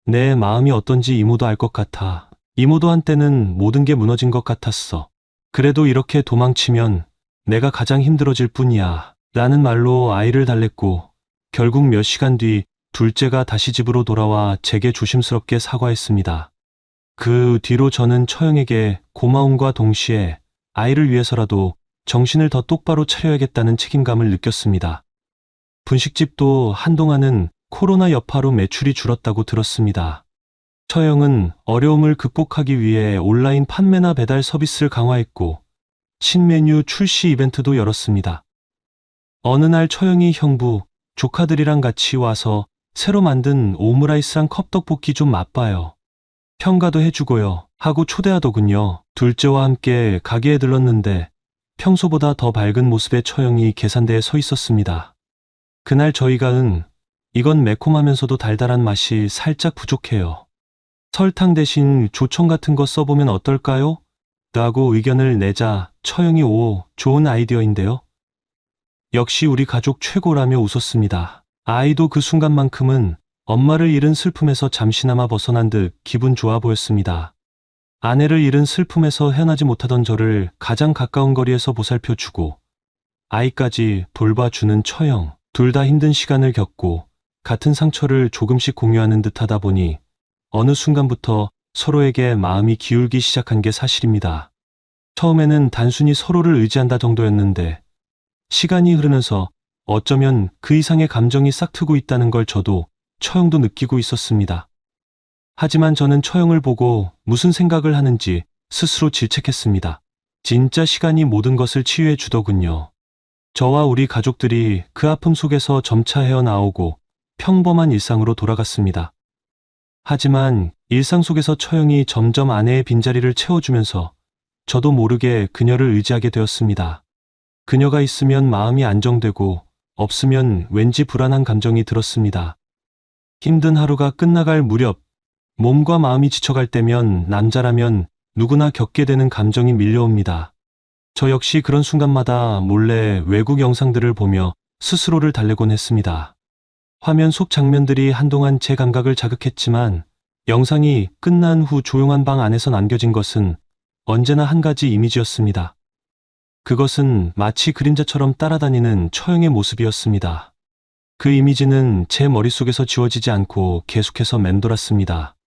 내 마음이 어떤지 이모도 알 것 같아. 이모도 한때는 모든 게 무너진 것 같았어. 그래도 이렇게 도망치면 내가 가장 힘들어질 뿐이야. 라는 말로 아이를 달랬고, 결국 몇 시간 뒤 둘째가 다시 집으로 돌아와 제게 조심스럽게 사과했습니다. 그 뒤로 저는 처형에게 고마움과 동시에 아이를 위해서라도 정신을 더 똑바로 차려야겠다는 책임감을 느꼈습니다. 분식집도 한동안은 코로나 여파로 매출이 줄었다고 들었습니다. 처형은 어려움을 극복하기 위해 온라인 판매나 배달 서비스를 강화했고, 신메뉴 출시 이벤트도 열었습니다. 어느 날 처형이 형부, 조카들이랑 같이 와서 새로 만든 오므라이스랑 컵떡볶이 좀 맛봐요. 평가도 해주고요. 하고 초대하더군요. 둘째와 함께 가게에 들렀는데 평소보다 더 밝은 모습의 처형이 계산대에 서 있었습니다. 그날 저희가 이건 매콤하면서도 달달한 맛이 살짝 부족해요. 설탕 대신 조청 같은 거 써보면 어떨까요? 라고 의견을 내자 처형이 좋은 아이디어인데요. 역시 우리 가족 최고라며 웃었습니다. 아이도 그 순간만큼은 엄마를 잃은 슬픔에서 잠시나마 벗어난 듯 기분 좋아 보였습니다. 아내를 잃은 슬픔에서 헤어나지 못하던 저를 가장 가까운 거리에서 보살펴주고 아이까지 돌봐주는 처형. 둘 다 힘든 시간을 겪고 같은 상처를 조금씩 공유하는 듯하다 보니 어느 순간부터 서로에게 마음이 기울기 시작한 게 사실입니다. 처음에는 단순히 서로를 의지한다 정도였는데 시간이 흐르면서 어쩌면 그 이상의 감정이 싹트고 있다는 걸 저도 처형도 느끼고 있었습니다. 하지만 저는 처형을 보고 무슨 생각을 하는지 스스로 질책했습니다. 진짜 시간이 모든 것을 치유해 주더군요. 저와 우리 가족들이 그 아픔 속에서 점차 헤어나오고 평범한 일상으로 돌아갔습니다. 하지만 일상 속에서 처형이 점점 아내의 빈자리를 채워주면서 저도 모르게 그녀를 의지하게 되었습니다. 그녀가 있으면 마음이 안정되고 없으면 왠지 불안한 감정이 들었습니다. 힘든 하루가 끝나갈 무렵, 몸과 마음이 지쳐갈 때면 남자라면 누구나 겪게 되는 감정이 밀려옵니다. 저 역시 그런 순간마다 몰래 외국 영상들을 보며 스스로를 달래곤 했습니다. 화면 속 장면들이 한동안 제 감각을 자극했지만 영상이 끝난 후 조용한 방 안에서 남겨진 것은 언제나 한 가지 이미지였습니다. 그것은 마치 그림자처럼 따라다니는 처형의 모습이었습니다. 그 이미지는 제 머릿속에서 지워지지 않고 계속해서 맴돌았습니다.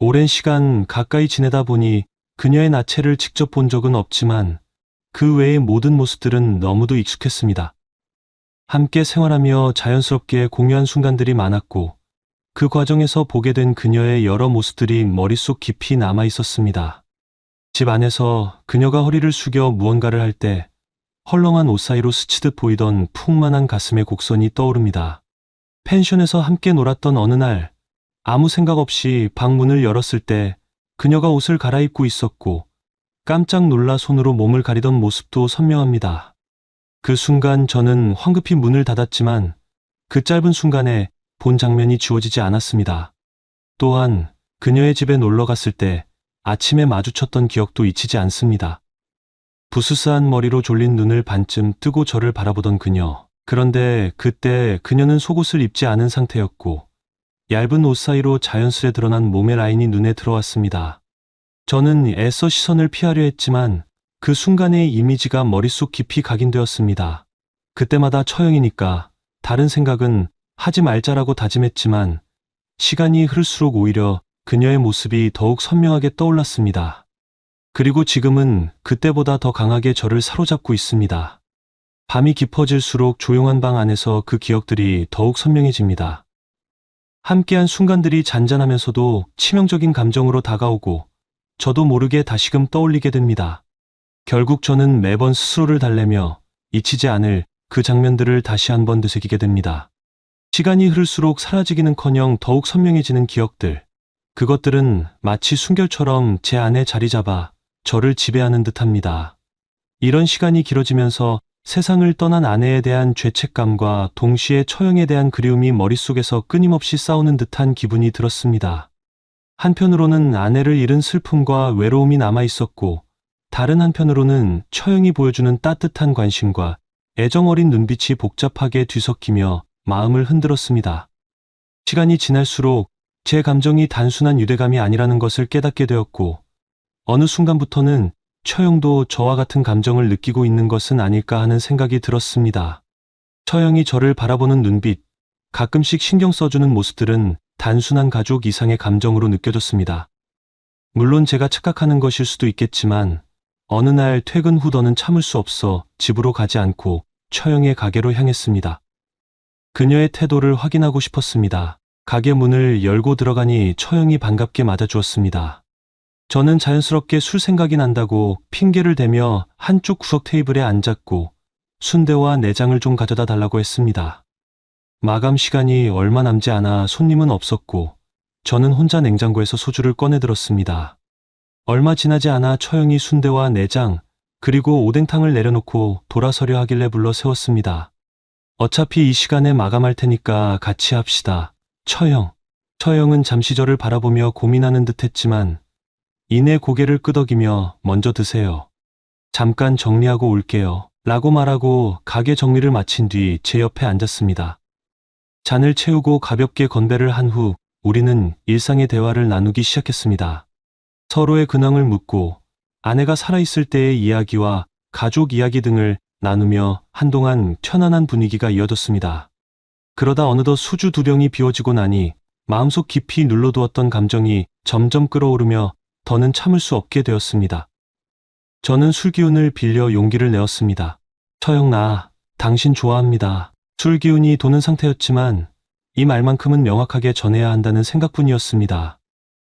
오랜 시간 가까이 지내다 보니 그녀의 나체를 직접 본 적은 없지만 그 외의 모든 모습들은 너무도 익숙했습니다. 함께 생활하며 자연스럽게 공유한 순간들이 많았고 그 과정에서 보게 된 그녀의 여러 모습들이 머릿속 깊이 남아 있었습니다. 집 안에서 그녀가 허리를 숙여 무언가를 할 때 헐렁한 옷 사이로 스치듯 보이던 풍만한 가슴의 곡선이 떠오릅니다. 펜션에서 함께 놀았던 어느 날 아무 생각 없이 방 문을 열었을 때 그녀가 옷을 갈아입고 있었고 깜짝 놀라 손으로 몸을 가리던 모습도 선명합니다. 그 순간 저는 황급히 문을 닫았지만 그 짧은 순간에 본 장면이 지워지지 않았습니다. 또한 그녀의 집에 놀러 갔을 때 아침에 마주쳤던 기억도 잊히지 않습니다. 부스스한 머리로 졸린 눈을 반쯤 뜨고 저를 바라보던 그녀. 그런데 그때 그녀는 속옷을 입지 않은 상태였고 얇은 옷 사이로 자연스레 드러난 몸의 라인이 눈에 들어왔습니다. 저는 애써 시선을 피하려 했지만 그 순간의 이미지가 머릿속 깊이 각인되었습니다. 그때마다 처형이니까 다른 생각은 하지 말자라고 다짐했지만 시간이 흐를수록 오히려 그녀의 모습이 더욱 선명하게 떠올랐습니다. 그리고 지금은 그때보다 더 강하게 저를 사로잡고 있습니다. 밤이 깊어질수록 조용한 방 안에서 그 기억들이 더욱 선명해집니다. 함께한 순간들이 잔잔하면서도 치명적인 감정으로 다가오고 저도 모르게 다시금 떠올리게 됩니다. 결국 저는 매번 스스로를 달래며 잊히지 않을 그 장면들을 다시 한번 되새기게 됩니다. 시간이 흐를수록 사라지기는커녕 더욱 선명해지는 기억들. 그것들은 마치 순결처럼 제 안에 자리 잡아 저를 지배하는 듯합니다. 이런 시간이 길어지면서 세상을 떠난 아내에 대한 죄책감과 동시에 처형에 대한 그리움이 머릿속에서 끊임없이 싸우는 듯한 기분이 들었습니다. 한편으로는 아내를 잃은 슬픔과 외로움이 남아 있었고 다른 한편으로는 처형이 보여주는 따뜻한 관심과 애정 어린 눈빛이 복잡하게 뒤섞이며 마음을 흔들었습니다. 시간이 지날수록 제 감정이 단순한 유대감이 아니라는 것을 깨닫게 되었고, 어느 순간부터는 처형도 저와 같은 감정을 느끼고 있는 것은 아닐까 하는 생각이 들었습니다. 처형이 저를 바라보는 눈빛, 가끔씩 신경 써주는 모습들은 단순한 가족 이상의 감정으로 느껴졌습니다. 물론 제가 착각하는 것일 수도 있겠지만 어느 날 퇴근 후 더는 참을 수 없어 집으로 가지 않고 처형의 가게로 향했습니다. 그녀의 태도를 확인하고 싶었습니다. 가게 문을 열고 들어가니 처형이 반갑게 맞아주었습니다. 저는 자연스럽게 술 생각이 난다고 핑계를 대며 한쪽 구석 테이블에 앉았고 순대와 내장을 좀 가져다 달라고 했습니다. 마감 시간이 얼마 남지 않아 손님은 없었고 저는 혼자 냉장고에서 소주를 꺼내 들었습니다. 얼마 지나지 않아 처형이 순대와 내장 그리고 오뎅탕을 내려놓고 돌아서려 하길래 불러 세웠습니다. 어차피 이 시간에 마감할 테니까 같이 합시다. 처형은 잠시 저를 바라보며 고민하는 듯 했지만 이내 고개를 끄덕이며 먼저 드세요. 잠깐 정리하고 올게요. 라고 말하고 가게 정리를 마친 뒤 제 옆에 앉았습니다. 잔을 채우고 가볍게 건배를 한 후 우리는 일상의 대화를 나누기 시작했습니다. 서로의 근황을 묻고 아내가 살아있을 때의 이야기와 가족 이야기 등을 나누며 한동안 편안한 분위기가 이어졌습니다. 그러다 어느덧 수주 2병이 비워지고 나니 마음속 깊이 눌러두었던 감정이 점점 끓어오르며 더는 참을 수 없게 되었습니다. 저는 술기운을 빌려 용기를 내었습니다. 처형 당신 좋아합니다. 술기운이 도는 상태였지만 이 말만큼은 명확하게 전해야 한다는 생각뿐이었습니다.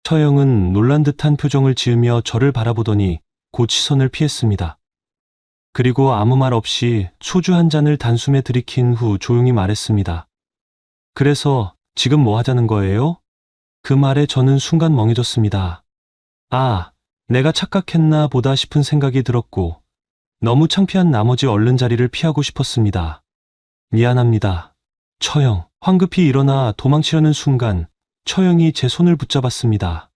처형은 놀란 듯한 표정을 지으며 저를 바라보더니 곧 시선을 피했습니다. 그리고 아무 말 없이 소주 한 잔을 단숨에 들이킨 후 조용히 말했습니다. 그래서 지금 뭐 하자는 거예요? 그 말에 저는 순간 멍해졌습니다. 내가 착각했나 보다 싶은 생각이 들었고 너무 창피한 나머지 얼른 자리를 피하고 싶었습니다. 미안합니다. 처형. 황급히 일어나 도망치려는 순간 처형이 제 손을 붙잡았습니다.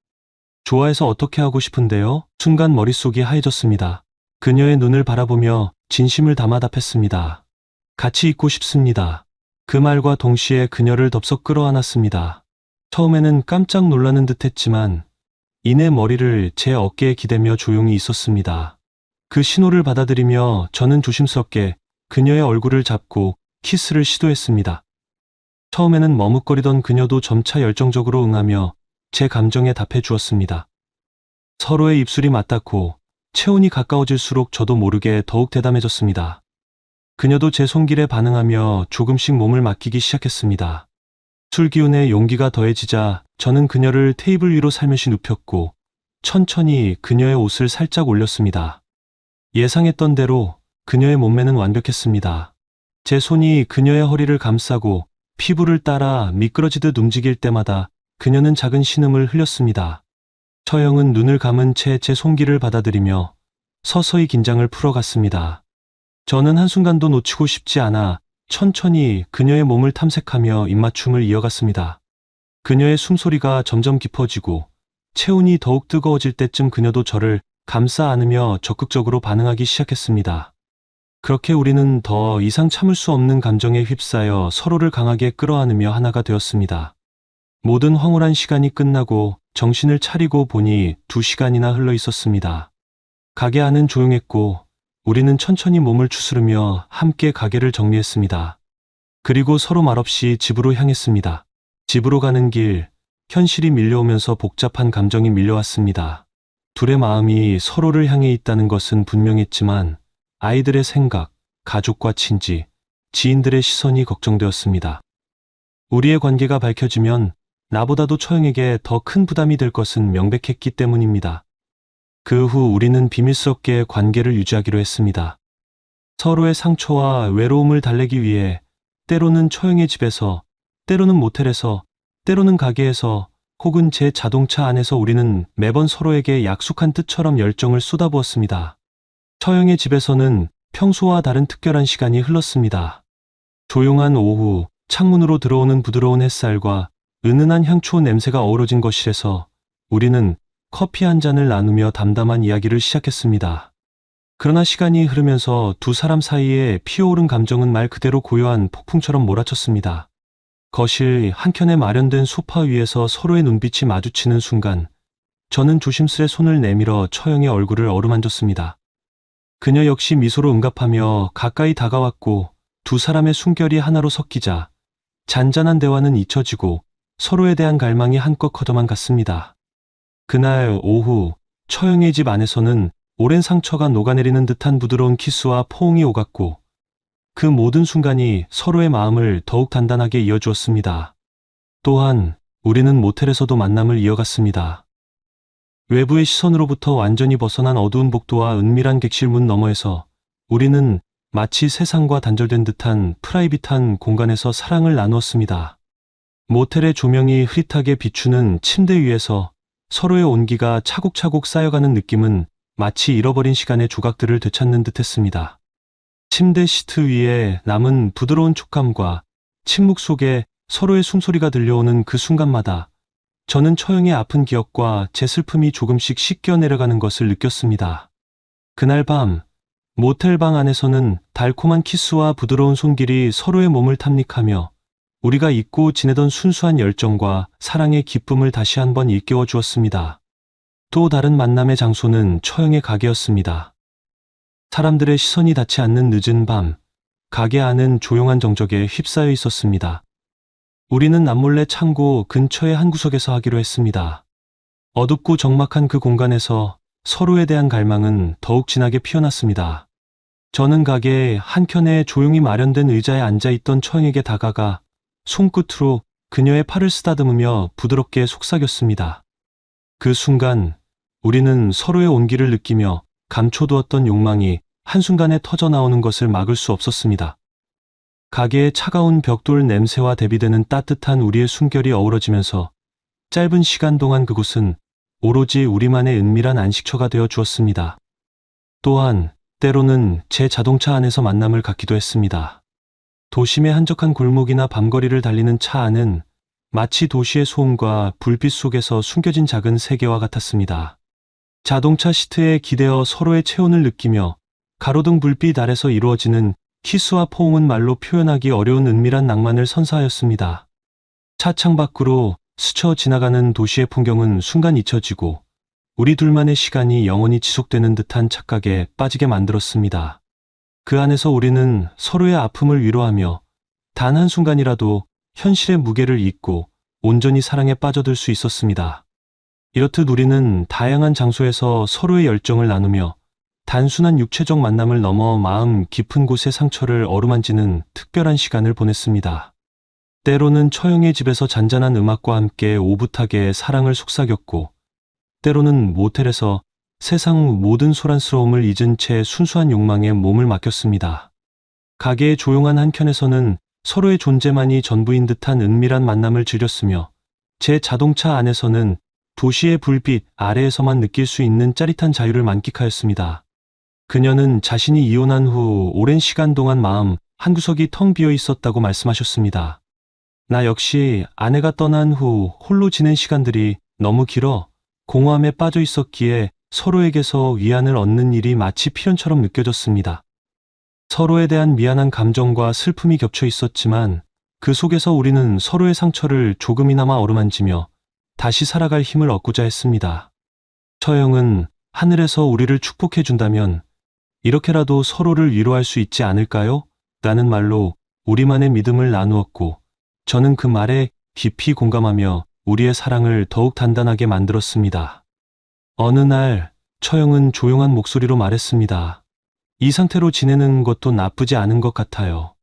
좋아해서 어떻게 하고 싶은데요? 순간 머릿속이 하얘졌습니다. 그녀의 눈을 바라보며 진심을 담아 답했습니다. 같이 있고 싶습니다. 그 말과 동시에 그녀를 덥석 끌어안았습니다. 처음에는 깜짝 놀라는 듯 했지만 이내 머리를 제 어깨에 기대며 조용히 있었습니다. 그 신호를 받아들이며 저는 조심스럽게 그녀의 얼굴을 잡고 키스를 시도했습니다. 처음에는 머뭇거리던 그녀도 점차 열정적으로 응하며 제 감정에 답해 주었습니다. 서로의 입술이 맞닿고 체온이 가까워질수록 저도 모르게 더욱 대담해졌습니다. 그녀도 제 손길에 반응하며 조금씩 몸을 맡기기 시작했습니다. 술 기운에 용기가 더해지자 저는 그녀를 테이블 위로 살며시 눕혔고 천천히 그녀의 옷을 살짝 올렸습니다. 예상했던 대로 그녀의 몸매는 완벽했습니다. 제 손이 그녀의 허리를 감싸고 피부를 따라 미끄러지듯 움직일 때마다 그녀는 작은 신음을 흘렸습니다. 처형은 눈을 감은 채 제 손길을 받아들이며 서서히 긴장을 풀어갔습니다. 저는 한순간도 놓치고 싶지 않아 천천히 그녀의 몸을 탐색하며 입맞춤을 이어갔습니다. 그녀의 숨소리가 점점 깊어지고 체온이 더욱 뜨거워질 때쯤 그녀도 저를 감싸 안으며 적극적으로 반응하기 시작했습니다. 그렇게 우리는 더 이상 참을 수 없는 감정에 휩싸여 서로를 강하게 끌어안으며 하나가 되었습니다. 모든 황홀한 시간이 끝나고 정신을 차리고 보니 2시간이나 흘러 있었습니다. 가게 안은 조용했고 우리는 천천히 몸을 추스르며 함께 가게를 정리했습니다. 그리고 서로 말없이 집으로 향했습니다. 집으로 가는 길, 현실이 밀려오면서 복잡한 감정이 밀려왔습니다. 둘의 마음이 서로를 향해 있다는 것은 분명했지만 아이들의 생각, 가족과 친지, 지인들의 시선이 걱정되었습니다. 우리의 관계가 밝혀지면 나보다도 처형에게 더 큰 부담이 될 것은 명백했기 때문입니다. 그 후 우리는 비밀스럽게 관계를 유지하기로 했습니다. 서로의 상처와 외로움을 달래기 위해 때로는 처형의 집에서, 때로는 모텔에서, 때로는 가게에서 혹은 제 자동차 안에서 우리는 매번 서로에게 약속한 뜻처럼 열정을 쏟아부었습니다. 처형의 집에서는 평소와 다른 특별한 시간이 흘렀습니다. 조용한 오후, 창문으로 들어오는 부드러운 햇살과 은은한 향초 냄새가 어우러진 거실에서 우리는 커피 한 잔을 나누며 담담한 이야기를 시작했습니다. 그러나 시간이 흐르면서 두 사람 사이에 피어오른 감정은 말 그대로 고요한 폭풍처럼 몰아쳤습니다. 거실 한켠에 마련된 소파 위에서 서로의 눈빛이 마주치는 순간 저는 조심스레 손을 내밀어 처형의 얼굴을 어루만졌습니다. 그녀 역시 미소로 응답하며 가까이 다가왔고 두 사람의 숨결이 하나로 섞이자 잔잔한 대화는 잊혀지고 서로에 대한 갈망이 한껏 커져만 갔습니다. 그날 오후 처형의 집 안에서는 오랜 상처가 녹아내리는 듯한 부드러운 키스와 포옹이 오갔고 그 모든 순간이 서로의 마음을 더욱 단단하게 이어주었습니다. 또한 우리는 모텔에서도 만남을 이어갔습니다. 외부의 시선으로부터 완전히 벗어난 어두운 복도와 은밀한 객실 문 너머에서 우리는 마치 세상과 단절된 듯한 프라이빗한 공간에서 사랑을 나누었습니다. 모텔의 조명이 흐릿하게 비추는 침대 위에서 서로의 온기가 차곡차곡 쌓여가는 느낌은 마치 잃어버린 시간의 조각들을 되찾는 듯했습니다. 침대 시트 위에 남은 부드러운 촉감과 침묵 속에 서로의 숨소리가 들려오는 그 순간마다 저는 처형의 아픈 기억과 제 슬픔이 조금씩 씻겨 내려가는 것을 느꼈습니다. 그날 밤 모텔 방 안에서는 달콤한 키스와 부드러운 손길이 서로의 몸을 탐닉하며 우리가 잊고 지내던 순수한 열정과 사랑의 기쁨을 다시 한번 일깨워 주었습니다. 또 다른 만남의 장소는 처형의 가게였습니다. 사람들의 시선이 닿지 않는 늦은 밤, 가게 안은 조용한 정적에 휩싸여 있었습니다. 우리는 남몰래 창고 근처의 한 구석에서 하기로 했습니다. 어둡고 적막한 그 공간에서 서로에 대한 갈망은 더욱 진하게 피어났습니다. 저는 가게의 한켠에 조용히 마련된 의자에 앉아있던 처형에게 다가가 손끝으로 그녀의 팔을 쓰다듬으며 부드럽게 속삭였습니다. 그 순간 우리는 서로의 온기를 느끼며 감춰두었던 욕망이 한순간에 터져나오는 것을 막을 수 없었습니다. 가게의 차가운 벽돌 냄새와 대비되는 따뜻한 우리의 숨결이 어우러지면서 짧은 시간 동안 그곳은 오로지 우리만의 은밀한 안식처가 되어 주었습니다. 또한 때로는 제 자동차 안에서 만남을 갖기도 했습니다. 도심의 한적한 골목이나 밤거리를 달리는 차 안은 마치 도시의 소음과 불빛 속에서 숨겨진 작은 세계와 같았습니다. 자동차 시트에 기대어 서로의 체온을 느끼며 가로등 불빛 아래서 이루어지는 키스와 포옹은 말로 표현하기 어려운 은밀한 낭만을 선사하였습니다. 차창 밖으로 스쳐 지나가는 도시의 풍경은 순간 잊혀지고 우리 둘만의 시간이 영원히 지속되는 듯한 착각에 빠지게 만들었습니다. 그 안에서 우리는 서로의 아픔을 위로하며 단 한순간이라도 현실의 무게를 잊고 온전히 사랑에 빠져들 수 있었습니다. 이렇듯 우리는 다양한 장소에서 서로의 열정을 나누며 단순한 육체적 만남을 넘어 마음 깊은 곳의 상처를 어루만지는 특별한 시간을 보냈습니다. 때로는 처형의 집에서 잔잔한 음악과 함께 오붓하게 사랑을 속삭였고, 때로는 모텔에서 세상 모든 소란스러움을 잊은 채 순수한 욕망에 몸을 맡겼습니다. 가게의 조용한 한켠에서는 서로의 존재만이 전부인 듯한 은밀한 만남을 즐겼으며, 제 자동차 안에서는 도시의 불빛 아래에서만 느낄 수 있는 짜릿한 자유를 만끽하였습니다. 그녀는 자신이 이혼한 후 오랜 시간 동안 마음 한구석이 텅 비어 있었다고 말씀하셨습니다. 나 역시 아내가 떠난 후 홀로 지낸 시간들이 너무 길어 공허함에 빠져 있었기에 서로에게서 위안을 얻는 일이 마치 필연처럼 느껴졌습니다. 서로에 대한 미안한 감정과 슬픔이 겹쳐 있었지만 그 속에서 우리는 서로의 상처를 조금이나마 어루만지며 다시 살아갈 힘을 얻고자 했습니다. 처형은 하늘에서 우리를 축복해 준다면 이렇게라도 서로를 위로할 수 있지 않을까요? 라는 말로 우리만의 믿음을 나누었고, 저는 그 말에 깊이 공감하며 우리의 사랑을 더욱 단단하게 만들었습니다. 어느 날 처형은 조용한 목소리로 말했습니다. 이 상태로 지내는 것도 나쁘지 않은 것 같아요.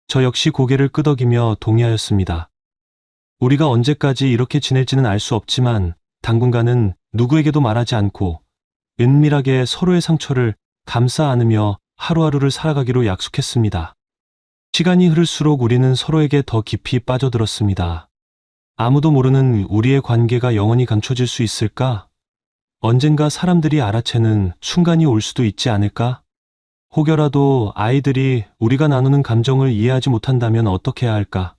저 역시 고개를 끄덕이며 동의하였습니다. 우리가 언제까지 이렇게 지낼지는 알 수 없지만 당분간은 누구에게도 말하지 않고 은밀하게 서로의 상처를 감싸 안으며 하루하루를 살아가기로 약속했습니다. 시간이 흐를수록 우리는 서로에게 더 깊이 빠져들었습니다. 아무도 모르는 우리의 관계가 영원히 감춰질 수 있을까? 언젠가 사람들이 알아채는 순간이 올 수도 있지 않을까? 혹여라도 아이들이 우리가 나누는 감정을 이해하지 못한다면 어떻게 해야 할까?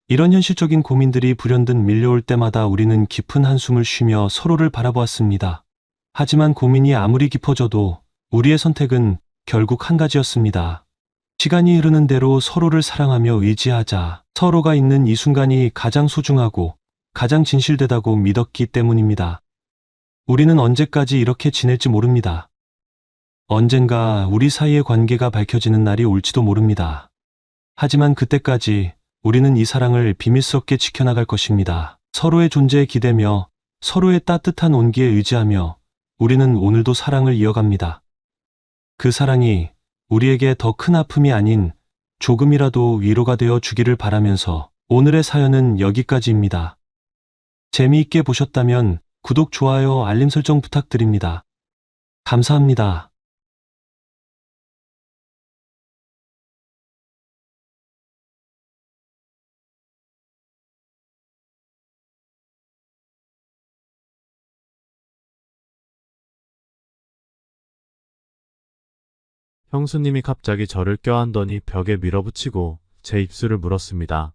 이런 현실적인 고민들이 불현듯 밀려올 때마다 우리는 깊은 한숨을 쉬며 서로를 바라보았습니다. 하지만 고민이 아무리 깊어져도 우리의 선택은 결국 한 가지였습니다. 시간이 흐르는 대로 서로를 사랑하며 의지하자. 서로가 있는 이 순간이 가장 소중하고 가장 진실되다고 믿었기 때문입니다. 우리는 언제까지 이렇게 지낼지 모릅니다. 언젠가 우리 사이의 관계가 밝혀지는 날이 올지도 모릅니다. 하지만 그때까지 우리는 이 사랑을 비밀스럽게 지켜나갈 것입니다. 서로의 존재에 기대며 서로의 따뜻한 온기에 의지하며 우리는 오늘도 사랑을 이어갑니다. 그 사랑이 우리에게 더 큰 아픔이 아닌 조금이라도 위로가 되어 주기를 바라면서 오늘의 사연은 여기까지입니다. 재미있게 보셨다면 구독, 좋아요, 알림 설정 부탁드립니다. 감사합니다. 형수님이 갑자기 저를 껴안더니 벽에 밀어붙이고 제 입술을 물었습니다.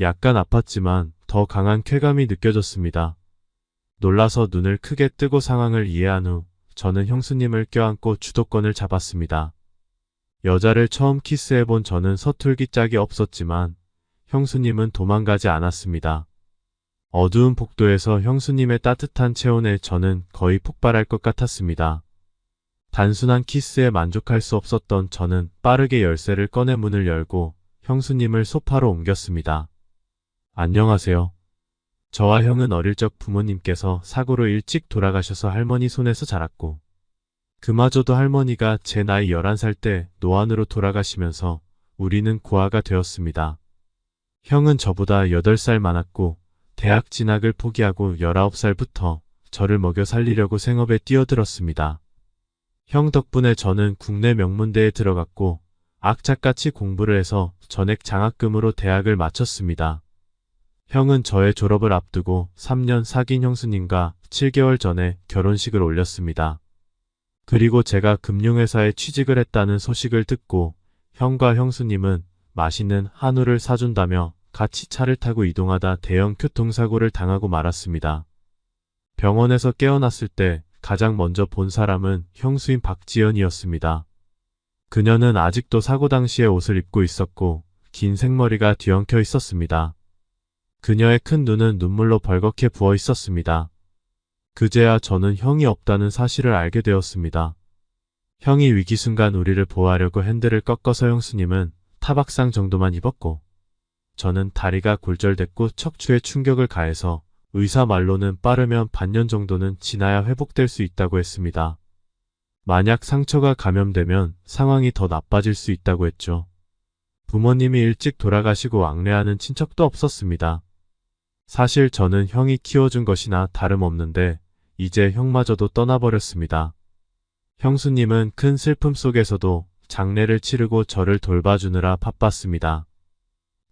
약간 아팠지만 더 강한 쾌감이 느껴졌습니다. 놀라서 눈을 크게 뜨고 상황을 이해한 후 저는 형수님을 껴안고 주도권을 잡았습니다. 여자를 처음 키스해본 저는 서툴기 짝이 없었지만 형수님은 도망가지 않았습니다. 어두운 복도에서 형수님의 따뜻한 체온에 저는 거의 폭발할 것 같았습니다. 단순한 키스에 만족할 수 없었던 저는 빠르게 열쇠를 꺼내 문을 열고 형수님을 소파로 옮겼습니다. 안녕하세요. 저와 형은 어릴 적 부모님께서 사고로 일찍 돌아가셔서 할머니 손에서 자랐고 그마저도 할머니가 제 나이 11살 때 노안으로 돌아가시면서 우리는 고아가 되었습니다. 형은 저보다 8살 많았고 대학 진학을 포기하고 19살부터 저를 먹여 살리려고 생업에 뛰어들었습니다. 형 덕분에 저는 국내 명문대에 들어갔고 악착같이 공부를 해서 전액 장학금으로 대학을 마쳤습니다. 형은 저의 졸업을 앞두고 3년 사귄 형수님과 7개월 전에 결혼식을 올렸습니다. 그리고 제가 금융회사에 취직을 했다는 소식을 듣고 형과 형수님은 맛있는 한우를 사준다며 같이 차를 타고 이동하다 대형 교통사고를 당하고 말았습니다. 병원에서 깨어났을 때 가장 먼저 본 사람은 형수인 박지연이었습니다. 그녀는 아직도 사고 당시의 옷을 입고 있었고 긴 생머리가 뒤엉켜 있었습니다. 그녀의 큰 눈은 눈물로 벌겋게 부어 있었습니다. 그제야 저는 형이 없다는 사실을 알게 되었습니다. 형이 위기 순간 우리를 보호하려고 핸들을 꺾어서 형수님은 타박상 정도만 입었고 저는 다리가 골절됐고 척추에 충격을 가해서 의사 말로는 빠르면 반년 정도는 지나야 회복될 수 있다고 했습니다. 만약 상처가 감염되면 상황이 더 나빠질 수 있다고 했죠. 부모님이 일찍 돌아가시고 왕래하는 친척도 없었습니다. 사실 저는 형이 키워준 것이나 다름없는데 이제 형마저도 떠나버렸습니다. 형수님은 큰 슬픔 속에서도 장례를 치르고 저를 돌봐주느라 바빴습니다.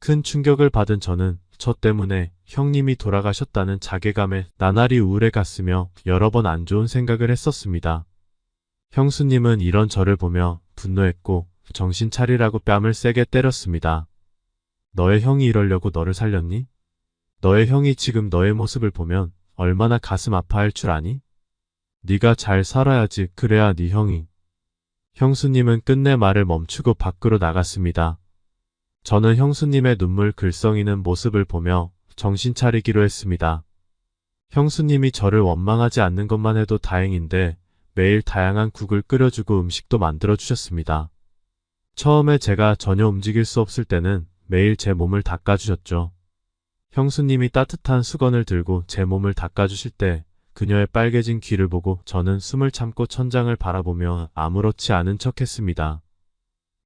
큰 충격을 받은 저는 저 때문에 형님이 돌아가셨다는 자괴감에 나날이 우울해 갔으며 여러 번 안 좋은 생각을 했었습니다. 형수님은 이런 저를 보며 분노했고 정신 차리라고 뺨을 세게 때렸습니다. 너의 형이 이러려고 너를 살렸니? 너의 형이 지금 너의 모습을 보면 얼마나 가슴 아파할 줄 아니? 네가 잘 살아야지 그래야 네 형이. 형수님은 끝내 말을 멈추고 밖으로 나갔습니다. 저는 형수님의 눈물 글썽이는 모습을 보며 정신 차리기로 했습니다. 형수님이 저를 원망하지 않는 것만 해도 다행인데 매일 다양한 국을 끓여주고 음식도 만들어주셨습니다. 처음에 제가 전혀 움직일 수 없을 때는 매일 제 몸을 닦아주셨죠. 형수님이 따뜻한 수건을 들고 제 몸을 닦아주실 때 그녀의 빨개진 귀를 보고 저는 숨을 참고 천장을 바라보며 아무렇지 않은 척했습니다.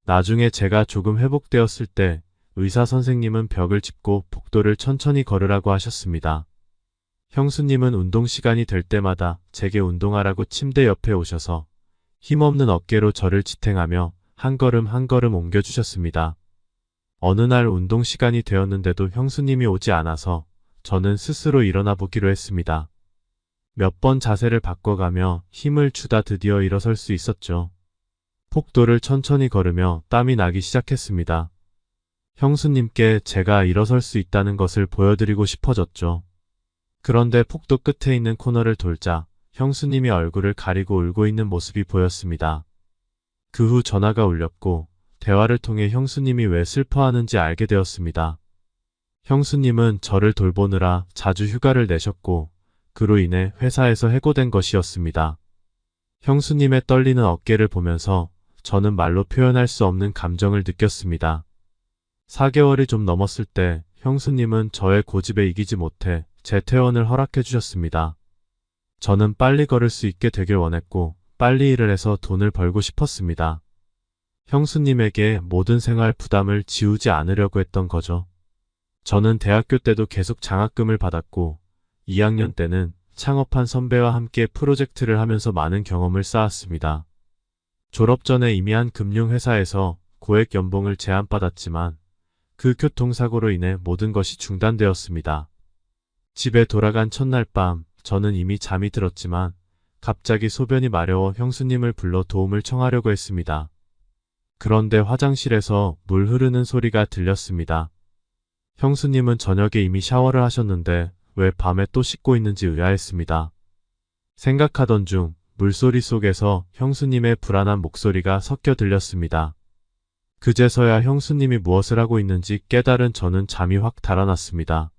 나중에 제가 조금 회복되었을 때 의사 선생님은 벽을 짚고 복도를 천천히 걸으라고 하셨습니다. 형수님은 운동 시간이 될 때마다 제게 운동하라고 침대 옆에 오셔서 힘없는 어깨로 저를 지탱하며 한 걸음 한 걸음 옮겨주셨습니다. 어느 날 운동 시간이 되었는데도 형수님이 오지 않아서 저는 스스로 일어나 보기로 했습니다. 몇 번 자세를 바꿔가며 힘을 주다 드디어 일어설 수 있었죠. 폭도를 천천히 걸으며 땀이 나기 시작했습니다. 형수님께 제가 일어설 수 있다는 것을 보여드리고 싶어졌죠. 그런데 폭도 끝에 있는 코너를 돌자 형수님이 얼굴을 가리고 울고 있는 모습이 보였습니다. 그 후 전화가 울렸고 대화를 통해 형수님이 왜 슬퍼하는지 알게 되었습니다. 형수님은 저를 돌보느라 자주 휴가를 내셨고 그로 인해 회사에서 해고된 것이었습니다. 형수님의 떨리는 어깨를 보면서 저는 말로 표현할 수 없는 감정을 느꼈습니다. 4개월이 좀 넘었을 때 형수님은 저의 고집에 이기지 못해 재퇴원을 허락해 주셨습니다. 저는 빨리 걸을 수 있게 되길 원했고 빨리 일을 해서 돈을 벌고 싶었습니다. 형수님에게 모든 생활 부담을 지우지 않으려고 했던 거죠. 저는 대학교 때도 계속 장학금을 받았고 2학년 때는 창업한 선배와 함께 프로젝트를 하면서 많은 경험을 쌓았습니다. 졸업 전에 이미 한 금융회사에서 고액 연봉을 제안받았지만 그 교통사고로 인해 모든 것이 중단되었습니다. 집에 돌아간 첫날 밤 저는 이미 잠이 들었지만 갑자기 소변이 마려워 형수님을 불러 도움을 청하려고 했습니다. 그런데 화장실에서 물 흐르는 소리가 들렸습니다. 형수님은 저녁에 이미 샤워를 하셨는데 왜 밤에 또 씻고 있는지 의아했습니다. 생각하던 중 물소리 속에서 형수님의 불안한 목소리가 섞여 들렸습니다. 그제서야 형수님이 무엇을 하고 있는지 깨달은 저는 잠이 확 달아났습니다.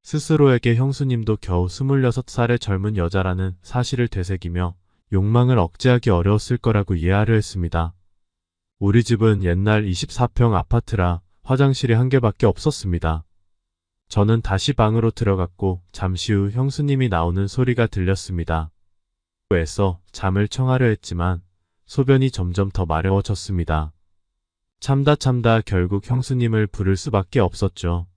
스스로에게 형수님도 겨우 26살의 젊은 여자라는 사실을 되새기며 욕망을 억제하기 어려웠을 거라고 이해하려 했습니다. 우리 집은 옛날 24평 아파트라 화장실이 한 개밖에 없었습니다. 저는 다시 방으로 들어갔고 잠시 후 형수님이 나오는 소리가 들렸습니다. 애써 잠을 청하려 했지만 소변이 점점 더 마려워졌습니다. 참다 결국 형수님을 부를 수밖에 없었죠.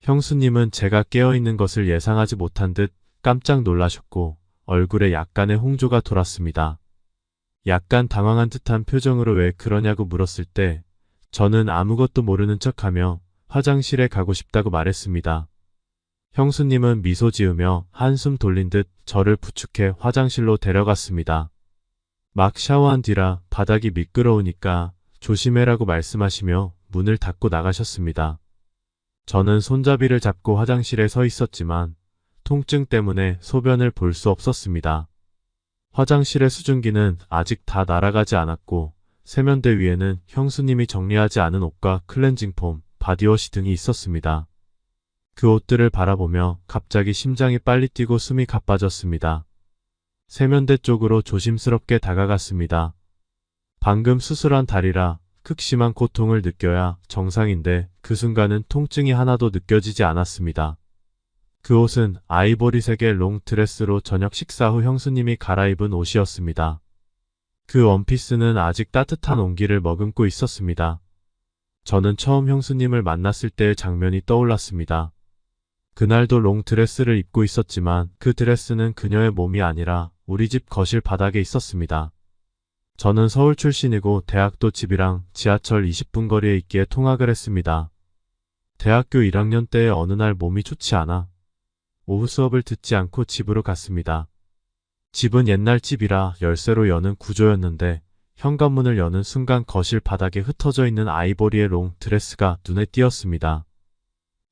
형수님은 제가 깨어있는 것을 예상하지 못한 듯 깜짝 놀라셨고 얼굴에 약간의 홍조가 돌았습니다. 약간 당황한 듯한 표정으로 왜 그러냐고 물었을 때 저는 아무것도 모르는 척하며 화장실에 가고 싶다고 말했습니다. 형수님은 미소 지으며 한숨 돌린 듯 저를 부축해 화장실로 데려갔습니다. 막 샤워한 뒤라 바닥이 미끄러우니까 조심해라고 말씀하시며 문을 닫고 나가셨습니다. 저는 손잡이를 잡고 화장실에 서 있었지만 통증 때문에 소변을 볼 수 없었습니다. 화장실의 수증기는 아직 다 날아가지 않았고 세면대 위에는 형수님이 정리하지 않은 옷과 클렌징 폼, 바디워시 등이 있었습니다. 그 옷들을 바라보며 갑자기 심장이 빨리 뛰고 숨이 가빠졌습니다. 세면대 쪽으로 조심스럽게 다가갔습니다. 방금 수술한 다리라 극심한 고통을 느껴야 정상인데 그 순간은 통증이 하나도 느껴지지 않았습니다. 그 옷은 아이보리색의 롱드레스로 저녁 식사 후 형수님이 갈아입은 옷이었습니다. 그 원피스는 아직 따뜻한 온기를 머금고 있었습니다. 저는 처음 형수님을 만났을 때의 장면이 떠올랐습니다. 그날도 롱드레스를 입고 있었지만 그 드레스는 그녀의 몸이 아니라 우리 집 거실 바닥에 있었습니다. 저는 서울 출신이고 대학도 집이랑 지하철 20분 거리에 있기에 통학을 했습니다. 대학교 1학년 때의 어느 날 몸이 좋지 않아 오후 수업을 듣지 않고 집으로 갔습니다. 집은 옛날 집이라 열쇠로 여는 구조였는데 현관문을 여는 순간 거실 바닥에 흩어져 있는 아이보리의 롱 드레스가 눈에 띄었습니다.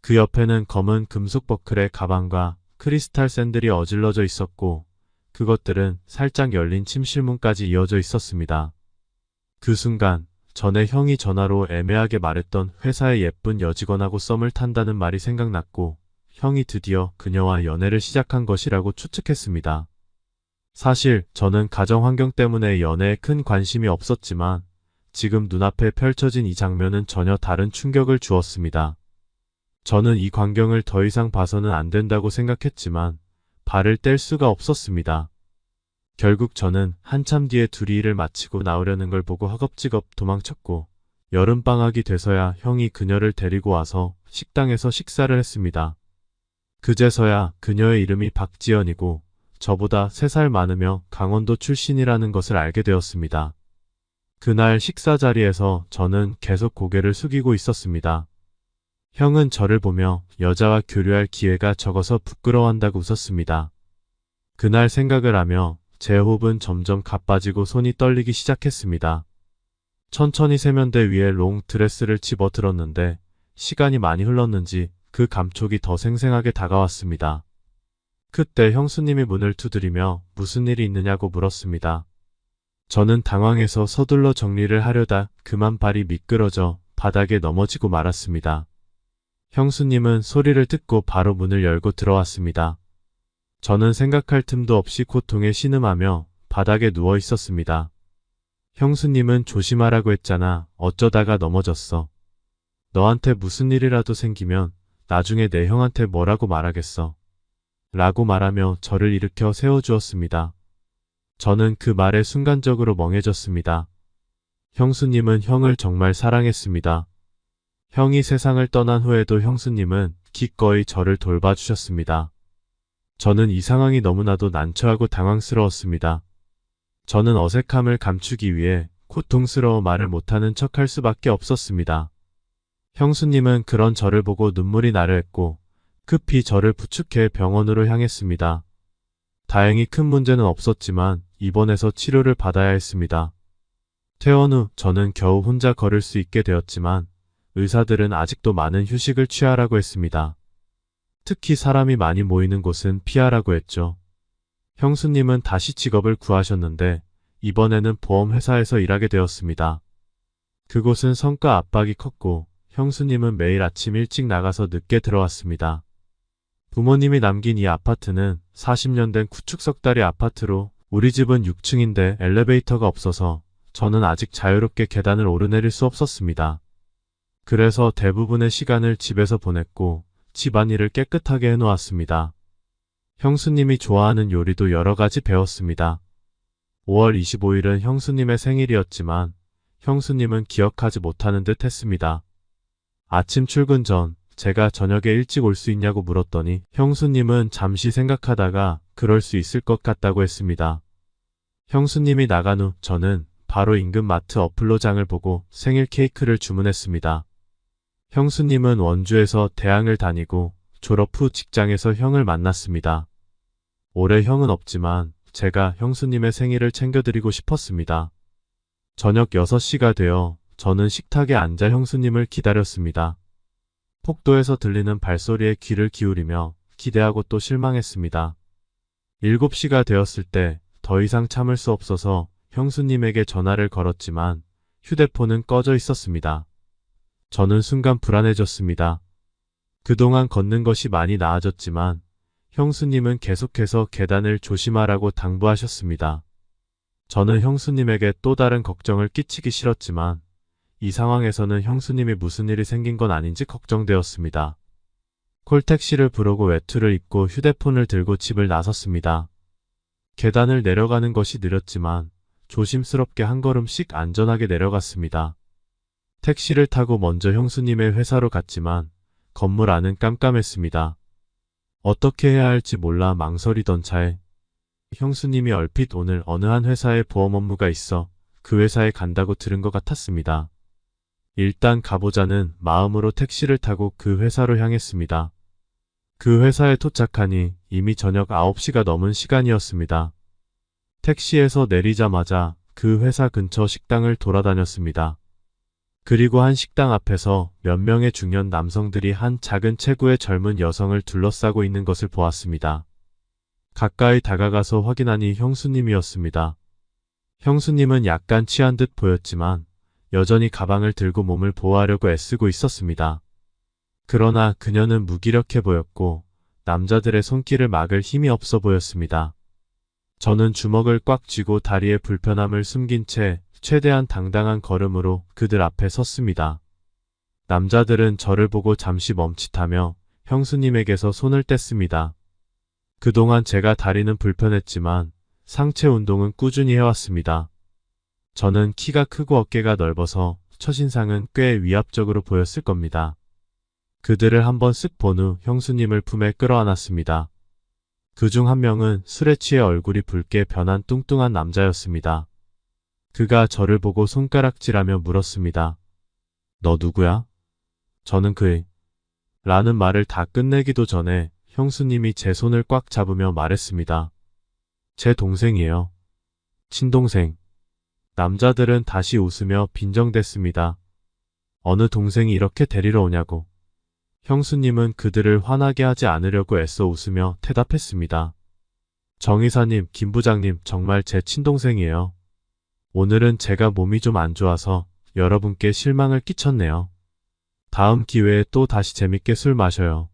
그 옆에는 검은 금속 버클의 가방과 크리스탈 샌들이 어질러져 있었고 그것들은 살짝 열린 침실문까지 이어져 있었습니다. 그 순간 전에 형이 전화로 애매하게 말했던 회사의 예쁜 여직원하고 썸을 탄다는 말이 생각났고 형이 드디어 그녀와 연애를 시작한 것이라고 추측했습니다. 사실 저는 가정 환경 때문에 연애에 큰 관심이 없었지만 지금 눈앞에 펼쳐진 이 장면은 전혀 다른 충격을 주었습니다. 저는 이 광경을 더 이상 봐서는 안 된다고 생각했지만 발을 뗄 수가 없었습니다. 결국 저는 한참 뒤에 둘이 일을 마치고 나오려는 걸 보고 허겁지겁 도망쳤고 여름방학이 돼서야 형이 그녀를 데리고 와서 식당에서 식사를 했습니다. 그제서야 그녀의 이름이 박지연이고 저보다 3살 많으며 강원도 출신이라는 것을 알게 되었습니다. 그날 식사 자리에서 저는 계속 고개를 숙이고 있었습니다. 형은 저를 보며 여자와 교류할 기회가 적어서 부끄러워한다고 웃었습니다. 그날 생각을 하며 제 호흡은 점점 가빠지고 손이 떨리기 시작했습니다. 천천히 세면대 위에 롱 드레스를 집어들었는데 시간이 많이 흘렀는지 그 감촉이 더 생생하게 다가왔습니다. 그때 형수님이 문을 두드리며 무슨 일이 있느냐고 물었습니다. 저는 당황해서 서둘러 정리를 하려다 그만 발이 미끄러져 바닥에 넘어지고 말았습니다. 형수님은 소리를 듣고 바로 문을 열고 들어왔습니다. 저는 생각할 틈도 없이 고통에 신음하며 바닥에 누워 있었습니다. 형수님은 조심하라고 했잖아. 어쩌다가 넘어졌어. 너한테 무슨 일이라도 생기면 나중에 내 형한테 뭐라고 말하겠어. 라고 말하며 저를 일으켜 세워주었습니다. 저는 그 말에 순간적으로 멍해졌습니다. 형수님은 형을 정말 사랑했습니다. 형이 세상을 떠난 후에도 형수님은 기꺼이 저를 돌봐주셨습니다. 저는 이 상황이 너무나도 난처하고 당황스러웠습니다. 저는 어색함을 감추기 위해 고통스러워 말을 못하는 척할 수밖에 없었습니다. 형수님은 그런 저를 보고 눈물이 나려 했고 급히 저를 부축해 병원으로 향했습니다. 다행히 큰 문제는 없었지만 입원해서 치료를 받아야 했습니다. 퇴원 후 저는 겨우 혼자 걸을 수 있게 되었지만 의사들은 아직도 많은 휴식을 취하라고 했습니다. 특히 사람이 많이 모이는 곳은 피하라고 했죠. 형수님은 다시 직업을 구하셨는데 이번에는 보험회사에서 일하게 되었습니다. 그곳은 성과 압박이 컸고 형수님은 매일 아침 일찍 나가서 늦게 들어왔습니다. 부모님이 남긴 이 아파트는 40년 된 구축석다리 아파트로 우리 집은 6층인데 엘리베이터가 없어서 저는 아직 자유롭게 계단을 오르내릴 수 없었습니다. 그래서 대부분의 시간을 집에서 보냈고 집안일을 깨끗하게 해놓았습니다. 형수님이 좋아하는 요리도 여러 가지 배웠습니다. 5월 25일은 형수님의 생일이었지만 형수님은 기억하지 못하는 듯 했습니다. 아침 출근 전 제가 저녁에 일찍 올 수 있냐고 물었더니 형수님은 잠시 생각하다가 그럴 수 있을 것 같다고 했습니다. 형수님이 나간 후 저는 바로 인근 마트 어플로 장을 보고 생일 케이크를 주문했습니다. 형수님은 원주에서 대학을 다니고 졸업 후 직장에서 형을 만났습니다. 올해 형은 없지만 제가 형수님의 생일을 챙겨드리고 싶었습니다. 저녁 6시가 되어 저는 식탁에 앉아 형수님을 기다렸습니다. 폭도에서 들리는 발소리에 귀를 기울이며 기대하고 또 실망했습니다. 7시가 되었을 때 더 이상 참을 수 없어서 형수님에게 전화를 걸었지만 휴대폰은 꺼져 있었습니다. 저는 순간 불안해졌습니다. 그동안 걷는 것이 많이 나아졌지만 형수님은 계속해서 계단을 조심하라고 당부하셨습니다. 저는 형수님에게 또 다른 걱정을 끼치기 싫었지만 이 상황에서는 형수님이 무슨 일이 생긴 건 아닌지 걱정되었습니다. 콜택시를 부르고 외투를 입고 휴대폰을 들고 집을 나섰습니다. 계단을 내려가는 것이 느렸지만 조심스럽게 한 걸음씩 안전하게 내려갔습니다. 택시를 타고 먼저 형수님의 회사로 갔지만 건물 안은 깜깜했습니다. 어떻게 해야 할지 몰라 망설이던 차에 형수님이 얼핏 오늘 어느 한 회사에 보험 업무가 있어 그 회사에 간다고 들은 것 같았습니다. 일단 가보자는 마음으로 택시를 타고 그 회사로 향했습니다. 그 회사에 도착하니 이미 저녁 9시가 넘은 시간이었습니다. 택시에서 내리자마자 그 회사 근처 식당을 돌아다녔습니다. 그리고 한 식당 앞에서 몇 명의 중년 남성들이 한 작은 체구의 젊은 여성을 둘러싸고 있는 것을 보았습니다. 가까이 다가가서 확인하니 형수님이었습니다. 형수님은 약간 취한 듯 보였지만 여전히 가방을 들고 몸을 보호하려고 애쓰고 있었습니다. 그러나 그녀는 무기력해 보였고 남자들의 손길을 막을 힘이 없어 보였습니다. 저는 주먹을 꽉 쥐고 다리의 불편함을 숨긴 채 최대한 당당한 걸음으로 그들 앞에 섰습니다. 남자들은 저를 보고 잠시 멈칫하며 형수님에게서 손을 뗐습니다. 그동안 제가 다리는 불편했지만 상체 운동은 꾸준히 해왔습니다. 저는 키가 크고 어깨가 넓어서 첫인상은 꽤 위압적으로 보였을 겁니다. 그들을 한번 쓱 본 후 형수님을 품에 끌어안았습니다. 그중 한 명은 술에 취해 얼굴이 붉게 변한 뚱뚱한 남자였습니다. 그가 저를 보고 손가락질하며 물었습니다. 너 누구야? 저는 그의 라는 말을 다 끝내기도 전에 형수님이 제 손을 꽉 잡으며 말했습니다. 제 동생이에요. 친동생. 남자들은 다시 웃으며 빈정댔습니다. 어느 동생이 이렇게 데리러 오냐고. 형수님은 그들을 화나게 하지 않으려고 애써 웃으며 대답했습니다. 정 이사님, 김 부장님 정말 제 친동생이에요. 오늘은 제가 몸이 좀 안 좋아서 여러분께 실망을 끼쳤네요. 다음 기회에 또 다시 재밌게 술 마셔요.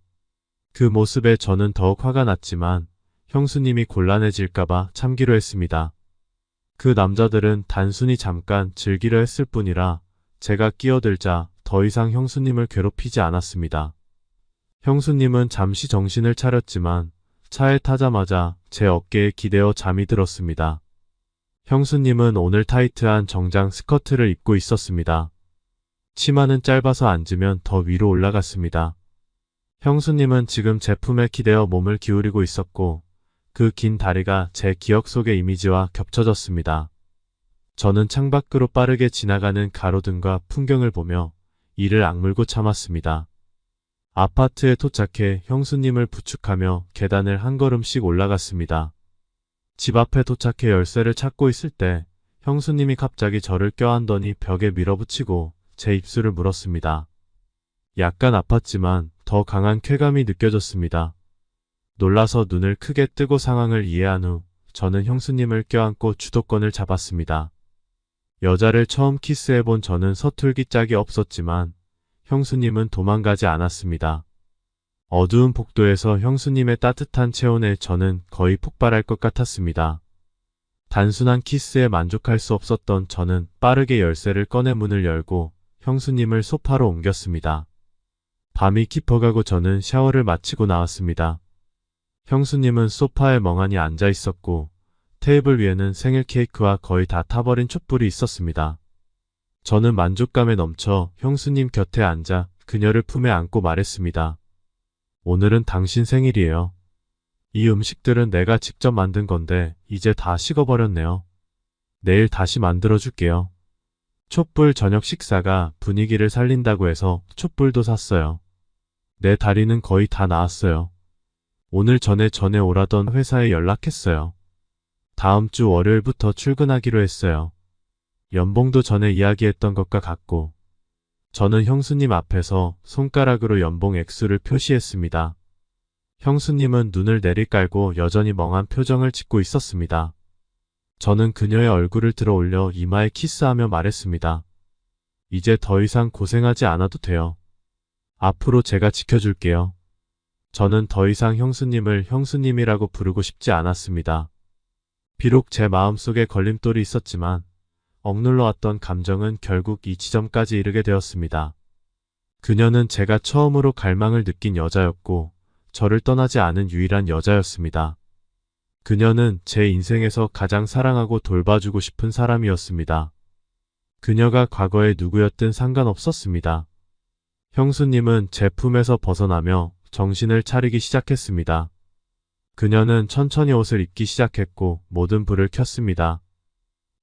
그 모습에 저는 더욱 화가 났지만 형수님이 곤란해질까봐 참기로 했습니다. 그 남자들은 단순히 잠깐 즐기려 했을 뿐이라 제가 끼어들자 더 이상 형수님을 괴롭히지 않았습니다. 형수님은 잠시 정신을 차렸지만 차에 타자마자 제 어깨에 기대어 잠이 들었습니다. 형수님은 오늘 타이트한 정장 스커트를 입고 있었습니다. 치마는 짧아서 앉으면 더 위로 올라갔습니다. 형수님은 지금 제 품에 기대어 몸을 기울이고 있었고 그 긴 다리가 제 기억 속의 이미지와 겹쳐졌습니다. 저는 창밖으로 빠르게 지나가는 가로등과 풍경을 보며 이를 악물고 참았습니다. 아파트에 도착해 형수님을 부축하며 계단을 한 걸음씩 올라갔습니다. 집 앞에 도착해 열쇠를 찾고 있을 때 형수님이 갑자기 저를 껴안더니 벽에 밀어붙이고 제 입술을 물었습니다. 약간 아팠지만 더 강한 쾌감이 느껴졌습니다. 놀라서 눈을 크게 뜨고 상황을 이해한 후 저는 형수님을 껴안고 주도권을 잡았습니다. 여자를 처음 키스해본 저는 서툴기 짝이 없었지만 형수님은 도망가지 않았습니다. 어두운 복도에서 형수님의 따뜻한 체온에 저는 거의 폭발할 것 같았습니다. 단순한 키스에 만족할 수 없었던 저는 빠르게 열쇠를 꺼내 문을 열고 형수님을 소파로 옮겼습니다. 밤이 깊어가고 저는 샤워를 마치고 나왔습니다. 형수님은 소파에 멍하니 앉아 있었고 테이블 위에는 생일 케이크와 거의 다 타버린 촛불이 있었습니다. 저는 만족감에 넘쳐 형수님 곁에 앉아 그녀를 품에 안고 말했습니다. 오늘은 당신 생일이에요. 이 음식들은 내가 직접 만든 건데 이제 다 식어버렸네요. 내일 다시 만들어줄게요. 촛불 저녁 식사가 분위기를 살린다고 해서 촛불도 샀어요. 내 다리는 거의 다 나았어요. 오늘 전에 오라던 회사에 연락했어요. 다음 주 월요일부터 출근하기로 했어요. 연봉도 전에 이야기했던 것과 같고 저는 형수님 앞에서 손가락으로 연봉 액수를 표시했습니다. 형수님은 눈을 내리깔고 여전히 멍한 표정을 짓고 있었습니다. 저는 그녀의 얼굴을 들어 올려 이마에 키스하며 말했습니다. 이제 더 이상 고생하지 않아도 돼요. 앞으로 제가 지켜줄게요. 저는 더 이상 형수님을 형수님이라고 부르고 싶지 않았습니다. 비록 제 마음속에 걸림돌이 있었지만 억눌러 왔던 감정은 결국 이 지점까지 이르게 되었습니다. 그녀는 제가 처음으로 갈망을 느낀 여자였고 저를 떠나지 않은 유일한 여자였습니다. 그녀는 제 인생에서 가장 사랑하고 돌봐주고 싶은 사람이었습니다. 그녀가 과거에 누구였든 상관없었습니다. 형수님은 제 품에서 벗어나며 정신을 차리기 시작했습니다. 그녀는 천천히 옷을 입기 시작했고 모든 불을 켰습니다.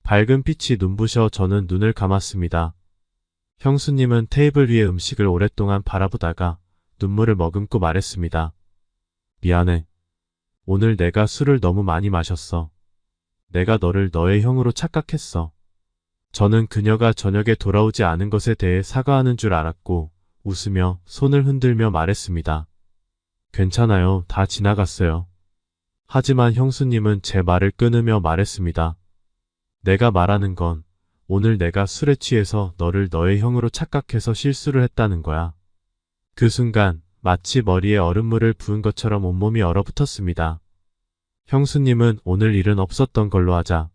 밝은 빛이 눈부셔 저는 눈을 감았습니다. 형수님은 테이블 위에 음식을 오랫동안 바라보다가 눈물을 머금고 말했습니다. 미안해. 오늘 내가 술을 너무 많이 마셨어. 내가 너를 너의 형으로 착각했어. 저는 그녀가 저녁에 돌아오지 않은 것에 대해 사과하는 줄 알았고 웃으며 손을 흔들며 말했습니다. 괜찮아요. 다 지나갔어요. 하지만 형수님은 제 말을 끊으며 말했습니다. 내가 말하는 건 오늘 내가 술에 취해서 너를 너의 형으로 착각해서 실수를 했다는 거야. 그 순간 마치 머리에 얼음물을 부은 것처럼 온몸이 얼어붙었습니다. 형수님은 오늘 일은 없었던 걸로 하자.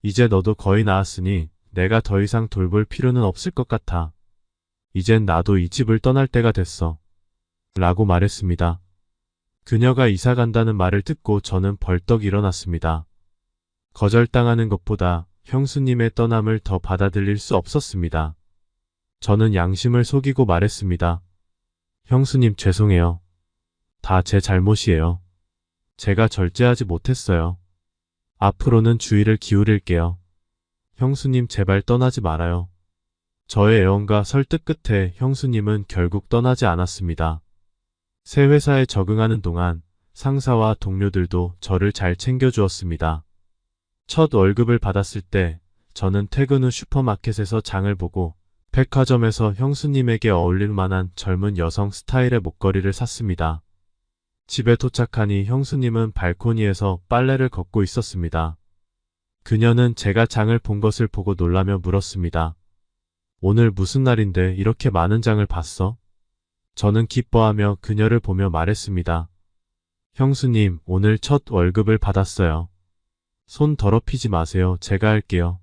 이제 너도 거의 나았으니 내가 더 이상 돌볼 필요는 없을 것 같아. 이젠 나도 이 집을 떠날 때가 됐어. 라고 말했습니다. 그녀가 이사 간다는 말을 듣고 저는 벌떡 일어났습니다. 거절당하는 것보다 형수님의 떠남을 더 받아들일 수 없었습니다. 저는 양심을 속이고 말했습니다. 형수님 죄송해요. 다 제 잘못이에요. 제가 절제하지 못했어요. 앞으로는 주의를 기울일게요. 형수님 제발 떠나지 말아요. 저의 애원과 설득 끝에 형수님은 결국 떠나지 않았습니다. 새 회사에 적응하는 동안 상사와 동료들도 저를 잘 챙겨주었습니다. 첫 월급을 받았을 때 저는 퇴근 후 슈퍼마켓에서 장을 보고 백화점에서 형수님에게 어울릴 만한 젊은 여성 스타일의 목걸이를 샀습니다. 집에 도착하니 형수님은 발코니에서 빨래를 걷고 있었습니다. 그녀는 제가 장을 본 것을 보고 놀라며 물었습니다. 오늘 무슨 날인데 이렇게 많은 장을 봤어? 저는 기뻐하며 그녀를 보며 말했습니다. 형수님, 오늘 첫 월급을 받았어요. 손 더럽히지 마세요. 제가 할게요.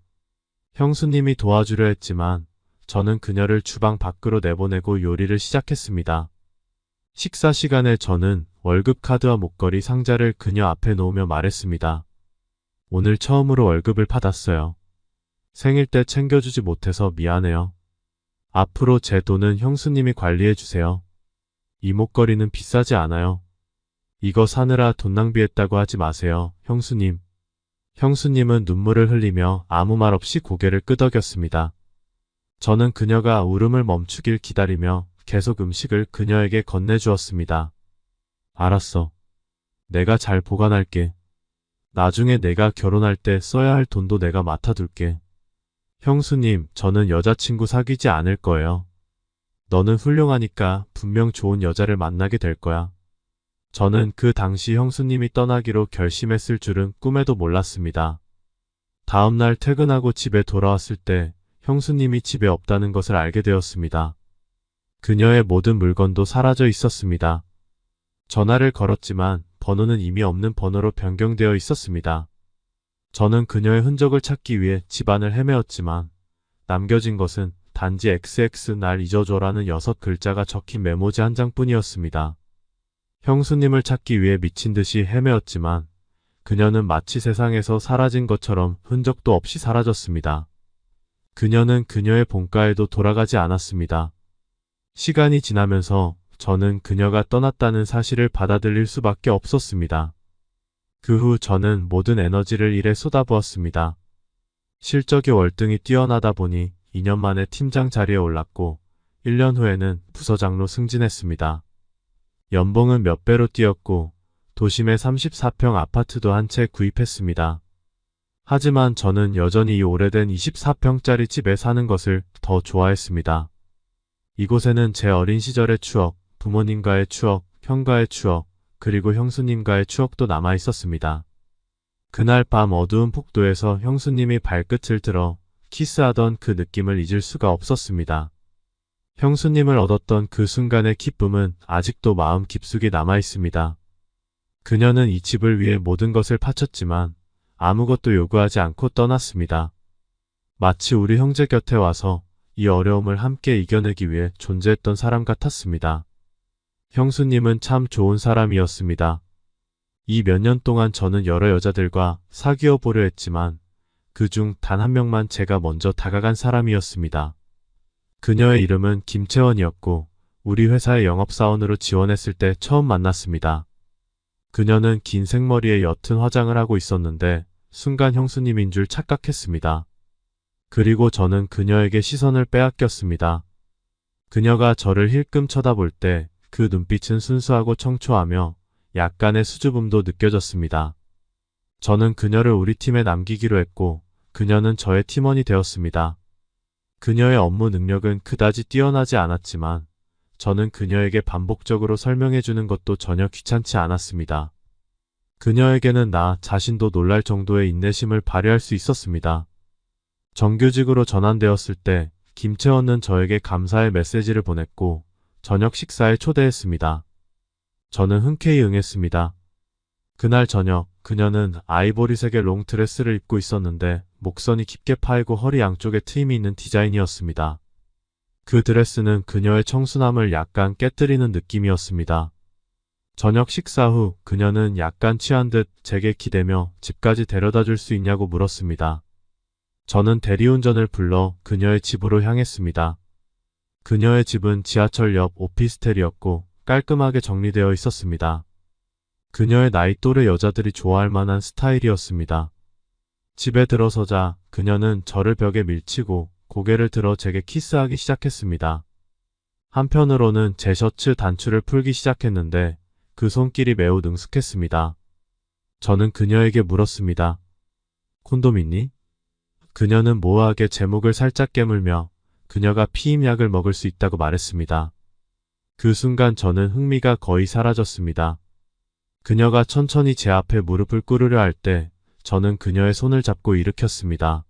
형수님이 도와주려 했지만 저는 그녀를 주방 밖으로 내보내고 요리를 시작했습니다. 식사 시간에 저는 월급 카드와 목걸이 상자를 그녀 앞에 놓으며 말했습니다. 오늘 처음으로 월급을 받았어요. 생일 때 챙겨주지 못해서 미안해요. 앞으로 제 돈은 형수님이 관리해 주세요. 이 목걸이는 비싸지 않아요. 이거 사느라 돈 낭비했다고 하지 마세요, 형수님. 형수님은 눈물을 흘리며 아무 말 없이 고개를 끄덕였습니다. 저는 그녀가 울음을 멈추길 기다리며 계속 음식을 그녀에게 건네주었습니다. 알았어. 내가 잘 보관할게. 나중에 내가 결혼할 때 써야 할 돈도 내가 맡아둘게. 형수님, 저는 여자친구 사귀지 않을 거예요. 너는 훌륭하니까 분명 좋은 여자를 만나게 될 거야. 저는 그 당시 형수님이 떠나기로 결심했을 줄은 꿈에도 몰랐습니다. 다음날 퇴근하고 집에 돌아왔을 때 형수님이 집에 없다는 것을 알게 되었습니다. 그녀의 모든 물건도 사라져 있었습니다. 전화를 걸었지만 번호는 이미 없는 번호로 변경되어 있었습니다. 저는 그녀의 흔적을 찾기 위해 집안을 헤매었지만 남겨진 것은 단지 XX 날 잊어줘라는 6글자가 적힌 메모지 한 장뿐이었습니다. 형수님을 찾기 위해 미친 듯이 헤매었지만 그녀는 마치 세상에서 사라진 것처럼 흔적도 없이 사라졌습니다. 그녀는 그녀의 본가에도 돌아가지 않았습니다. 시간이 지나면서 저는 그녀가 떠났다는 사실을 받아들일 수밖에 없었습니다. 그 후 저는 모든 에너지를 일에 쏟아부었습니다. 실적이 월등히 뛰어나다 보니 2년 만에 팀장 자리에 올랐고 1년 후에는 부서장로 승진했습니다. 연봉은 몇 배로 뛰었고 도심의 34평 아파트도 한 채 구입했습니다. 하지만 저는 여전히 이 오래된 24평짜리 집에 사는 것을 더 좋아했습니다. 이곳에는 제 어린 시절의 추억, 부모님과의 추억, 형과의 추억, 그리고 형수님과의 추억도 남아 있었습니다. 그날 밤 어두운 폭도에서 형수님이 발끝을 들어 키스하던 그 느낌을 잊을 수가 없었습니다. 형수님을 얻었던 그 순간의 기쁨은 아직도 마음 깊숙이 남아 있습니다. 그녀는 이 집을 위해 모든 것을 바쳤지만 아무것도 요구하지 않고 떠났습니다. 마치 우리 형제 곁에 와서 이 어려움을 함께 이겨내기 위해 존재했던 사람 같았습니다. 형수님은 참 좋은 사람이었습니다. 이 몇 년 동안 저는 여러 여자들과 사귀어 보려 했지만 그중 단 한 명만 제가 먼저 다가간 사람이었습니다. 그녀의 이름은 김채원이었고 우리 회사의 영업사원으로 지원했을 때 처음 만났습니다. 그녀는 긴 생머리에 옅은 화장을 하고 있었는데 순간 형수님인 줄 착각했습니다. 그리고 저는 그녀에게 시선을 빼앗겼습니다. 그녀가 저를 힐끔 쳐다볼 때 그 눈빛은 순수하고 청초하며 약간의 수줍음도 느껴졌습니다. 저는 그녀를 우리 팀에 남기기로 했고 그녀는 저의 팀원이 되었습니다. 그녀의 업무 능력은 그다지 뛰어나지 않았지만 저는 그녀에게 반복적으로 설명해주는 것도 전혀 귀찮지 않았습니다. 그녀에게는 나 자신도 놀랄 정도의 인내심을 발휘할 수 있었습니다. 정규직으로 전환되었을 때 김채원은 저에게 감사의 메시지를 보냈고 저녁 식사에 초대했습니다. 저는 흔쾌히 응했습니다. 그날 저녁 그녀는 아이보리색의 롱드레스를 입고 있었는데 목선이 깊게 파이고 허리 양쪽에 트임이 있는 디자인이었습니다. 그 드레스는 그녀의 청순함을 약간 깨뜨리는 느낌이었습니다. 저녁 식사 후 그녀는 약간 취한 듯 제게 기대며 집까지 데려다 줄 수 있냐고 물었습니다. 저는 대리운전을 불러 그녀의 집으로 향했습니다. 그녀의 집은 지하철 옆 오피스텔이었고 깔끔하게 정리되어 있었습니다. 그녀의 나이 또래 여자들이 좋아할 만한 스타일이었습니다. 집에 들어서자 그녀는 저를 벽에 밀치고 고개를 들어 제게 키스하기 시작했습니다. 한편으로는 제 셔츠 단추를 풀기 시작했는데 그 손길이 매우 능숙했습니다. 저는 그녀에게 물었습니다. 콘돔 있니? 그녀는 모호하게 제 목을 살짝 깨물며 그녀가 피임약을 먹을 수 있다고 말했습니다. 그 순간 저는 흥미가 거의 사라졌습니다. 그녀가 천천히 제 앞에 무릎을 꿇으려 할 때 저는 그녀의 손을 잡고 일으켰습니다.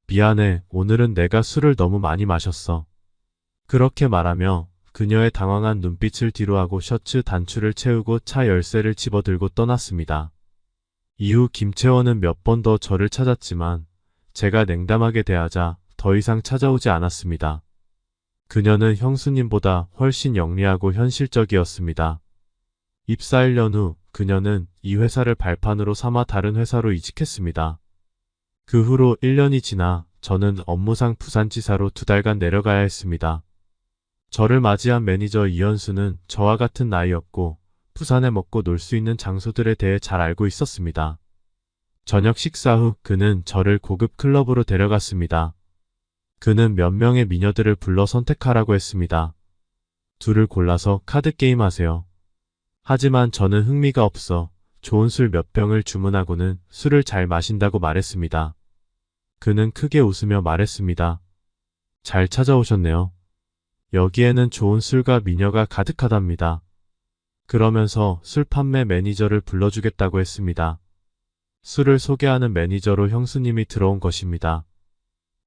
미안해, 오늘은 내가 술을 너무 많이 마셨어. 그렇게 말하며 그녀의 당황한 눈빛을 뒤로하고 셔츠 단추를 채우고 차 열쇠를 집어들고 떠났습니다. 이후 김채원은 몇 번 더 저를 찾았지만 제가 냉담하게 대하자 더 이상 찾아오지 않았습니다. 그녀는 형수님보다 훨씬 영리하고 현실적이었습니다. 입사 1년 후 그녀는 이 회사를 발판으로 삼아 다른 회사로 이직했습니다. 그 후로 1년이 지나 저는 업무상 부산지사로 2달간 내려가야 했습니다. 저를 맞이한 매니저 이현수는 저와 같은 나이였고 부산에 먹고 놀 수 있는 장소들에 대해 잘 알고 있었습니다. 저녁 식사 후 그는 저를 고급 클럽으로 데려갔습니다. 그는 몇 명의 미녀들을 불러 선택하라고 했습니다. 둘을 골라서 카드 게임 하세요. 하지만 저는 흥미가 없어 좋은 술 몇 병을 주문하고는 술을 잘 마신다고 말했습니다. 그는 크게 웃으며 말했습니다. 잘 찾아오셨네요. 여기에는 좋은 술과 미녀가 가득하답니다. 그러면서 술 판매 매니저를 불러주겠다고 했습니다. 술을 소개하는 매니저로 형수님이 들어온 것입니다.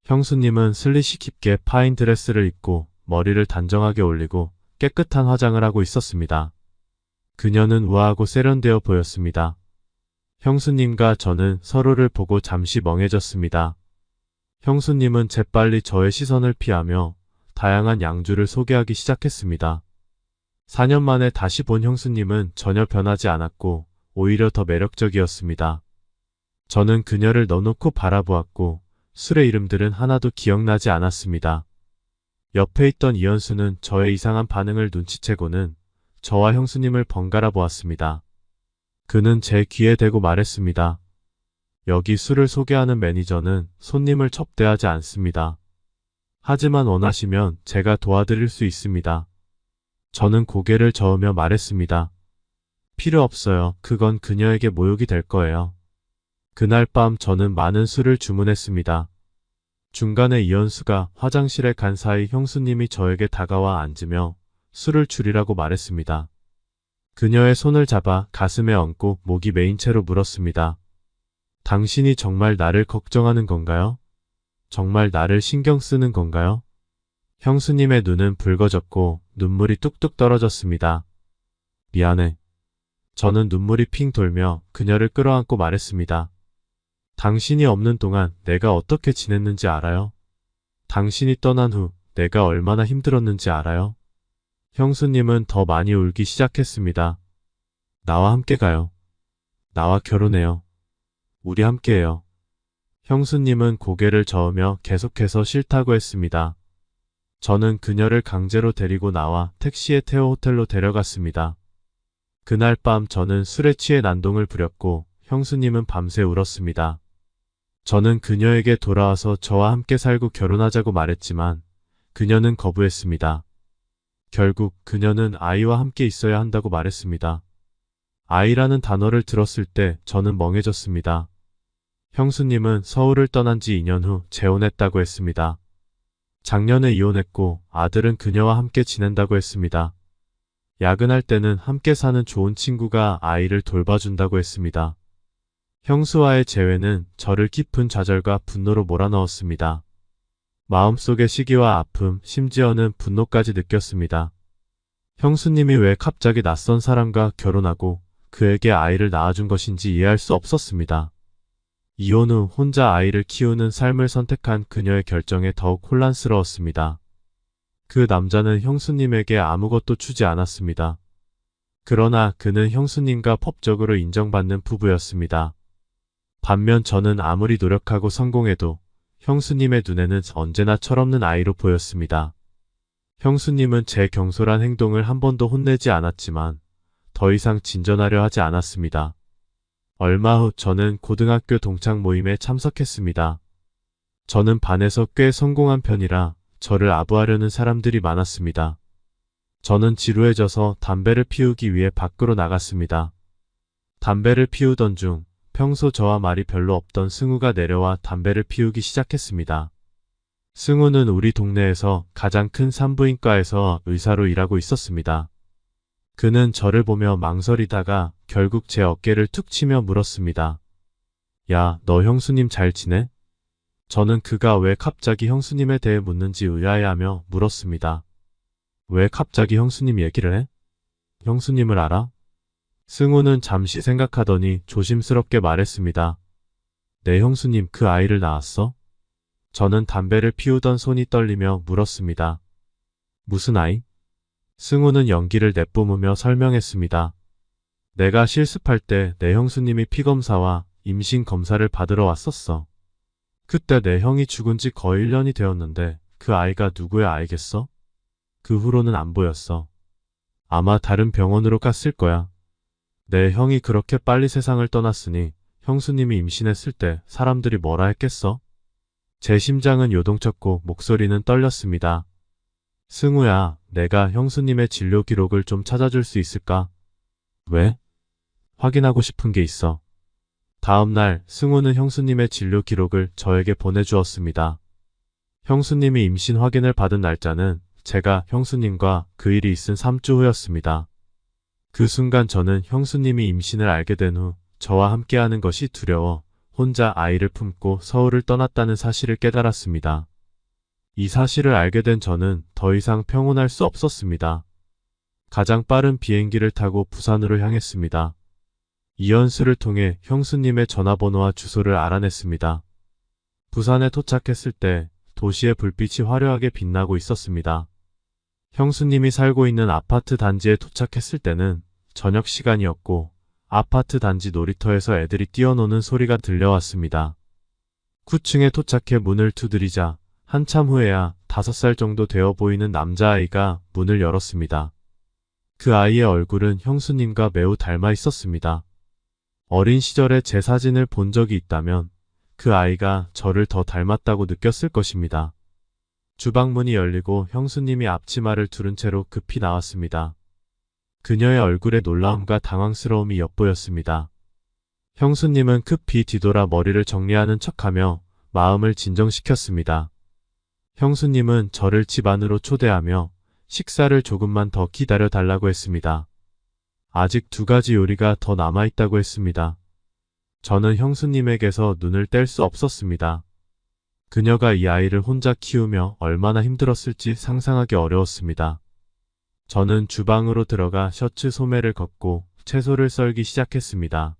형수님은 슬릿이 깊게 파인 드레스를 입고 머리를 단정하게 올리고 깨끗한 화장을 하고 있었습니다. 그녀는 우아하고 세련되어 보였습니다. 형수님과 저는 서로를 보고 잠시 멍해졌습니다. 형수님은 재빨리 저의 시선을 피하며 다양한 양주를 소개하기 시작했습니다. 4년 만에 다시 본 형수님은 전혀 변하지 않았고 오히려 더 매력적이었습니다. 저는 그녀를 넋놓고 바라보았고 술의 이름들은 하나도 기억나지 않았습니다. 옆에 있던 이현수는 저의 이상한 반응을 눈치채고는 저와 형수님을 번갈아 보았습니다. 그는 제 귀에 대고 말했습니다. 여기 술을 소개하는 매니저는 손님을 접대하지 않습니다. 하지만 원하시면 제가 도와드릴 수 있습니다. 저는 고개를 저으며 말했습니다. 필요 없어요. 그건 그녀에게 모욕이 될 거예요. 그날 밤 저는 많은 술을 주문했습니다. 중간에 이현수가 화장실에 간 사이 형수님이 저에게 다가와 앉으며 술을 줄이라고 말했습니다. 그녀의 손을 잡아 가슴에 얹고 목이 메인 채로 물었습니다. 당신이 정말 나를 걱정하는 건가요? 정말 나를 신경 쓰는 건가요? 형수님의 눈은 붉어졌고 눈물이 뚝뚝 떨어졌습니다. 미안해. 저는 눈물이 핑 돌며 그녀를 끌어안고 말했습니다. 당신이 없는 동안 내가 어떻게 지냈는지 알아요? 당신이 떠난 후 내가 얼마나 힘들었는지 알아요? 형수님은 더 많이 울기 시작했습니다. 나와 함께 가요. 나와 결혼해요. 우리 함께해요. 형수님은 고개를 저으며 계속해서 싫다고 했습니다. 저는 그녀를 강제로 데리고 나와 택시에 태워 호텔로 데려갔습니다. 그날 밤 저는 술에 취해 난동을 부렸고 형수님은 밤새 울었습니다. 저는 그녀에게 돌아와서 저와 함께 살고 결혼하자고 말했지만 그녀는 거부했습니다. 결국 그녀는 아이와 함께 있어야 한다고 말했습니다. 아이라는 단어를 들었을 때 저는 멍해졌습니다. 형수님은 서울을 떠난 지 2년 후 재혼했다고 했습니다. 작년에 이혼했고 아들은 그녀와 함께 지낸다고 했습니다. 야근할 때는 함께 사는 좋은 친구가 아이를 돌봐준다고 했습니다. 형수와의 재회는 저를 깊은 좌절과 분노로 몰아넣었습니다. 마음속의 시기와 아픔, 심지어는 분노까지 느꼈습니다. 형수님이 왜 갑자기 낯선 사람과 결혼하고 그에게 아이를 낳아준 것인지 이해할 수 없었습니다. 이혼 후 혼자 아이를 키우는 삶을 선택한 그녀의 결정에 더욱 혼란스러웠습니다. 그 남자는 형수님에게 아무것도 주지 않았습니다. 그러나 그는 형수님과 법적으로 인정받는 부부였습니다. 반면 저는 아무리 노력하고 성공해도 형수님의 눈에는 언제나 철없는 아이로 보였습니다. 형수님은 제 경솔한 행동을 한 번도 혼내지 않았지만 더 이상 진전하려 하지 않았습니다. 얼마 후 저는 고등학교 동창 모임에 참석했습니다. 저는 반에서 꽤 성공한 편이라 저를 아부하려는 사람들이 많았습니다. 저는 지루해져서 담배를 피우기 위해 밖으로 나갔습니다. 담배를 피우던 중 평소 저와 말이 별로 없던 승우가 내려와 담배를 피우기 시작했습니다. 승우는 우리 동네에서 가장 큰 산부인과에서 의사로 일하고 있었습니다. 그는 저를 보며 망설이다가 결국 제 어깨를 툭 치며 물었습니다. 야, 너 형수님 잘 지내? 저는 그가 왜 갑자기 형수님에 대해 묻는지 의아해하며 물었습니다. 왜 갑자기 형수님 얘기를 해? 형수님을 알아? 승우는 잠시 생각하더니 조심스럽게 말했습니다. 내 형수님 그 아이를 낳았어? 저는 담배를 피우던 손이 떨리며 물었습니다. 무슨 아이? 승우는 연기를 내뿜으며 설명했습니다. 내가 실습할 때 내 형수님이 피검사와 임신 검사를 받으러 왔었어. 그때 내 형이 죽은 지 거의 1년이 되었는데 그 아이가 누구야 알겠어? 그 후로는 안 보였어. 아마 다른 병원으로 갔을 거야. 내 형이 그렇게 빨리 세상을 떠났으니 형수님이 임신했을 때 사람들이 뭐라 했겠어? 제 심장은 요동쳤고 목소리는 떨렸습니다. 승우야, 내가 형수님의 진료 기록을 좀 찾아줄 수 있을까? 왜? 확인하고 싶은 게 있어. 다음 날 승우는 형수님의 진료 기록을 저에게 보내주었습니다. 형수님이 임신 확인을 받은 날짜는 제가 형수님과 그 일이 있은 3주 후였습니다. 그 순간 저는 형수님이 임신을 알게 된 후 저와 함께하는 것이 두려워 혼자 아이를 품고 서울을 떠났다는 사실을 깨달았습니다. 이 사실을 알게 된 저는 더 이상 평온할 수 없었습니다. 가장 빠른 비행기를 타고 부산으로 향했습니다. 이연수를 통해 형수님의 전화번호와 주소를 알아냈습니다. 부산에 도착했을 때 도시의 불빛이 화려하게 빛나고 있었습니다. 형수님이 살고 있는 아파트 단지에 도착했을 때는 저녁 시간이었고 아파트 단지 놀이터에서 애들이 뛰어노는 소리가 들려왔습니다. 9층에 도착해 문을 두드리자 한참 후에야 5살 정도 되어 보이는 남자아이가 문을 열었습니다. 그 아이의 얼굴은 형수님과 매우 닮아 있었습니다. 어린 시절에 제 사진을 본 적이 있다면 그 아이가 저를 더 닮았다고 느꼈을 것입니다. 주방문이 열리고 형수님이 앞치마를 두른 채로 급히 나왔습니다. 그녀의 얼굴에 놀라움과 당황스러움이 엿보였습니다. 형수님은 급히 뒤돌아 머리를 정리하는 척하며 마음을 진정시켰습니다. 형수님은 저를 집 안으로 초대하며 식사를 조금만 더 기다려 달라고 했습니다. 아직 2가지 요리가 더 남아있다고 했습니다. 저는 형수님에게서 눈을 뗄 수 없었습니다. 그녀가 이 아이를 혼자 키우며 얼마나 힘들었을지 상상하기 어려웠습니다. 저는 주방으로 들어가 셔츠 소매를 걷고 채소를 썰기 시작했습니다.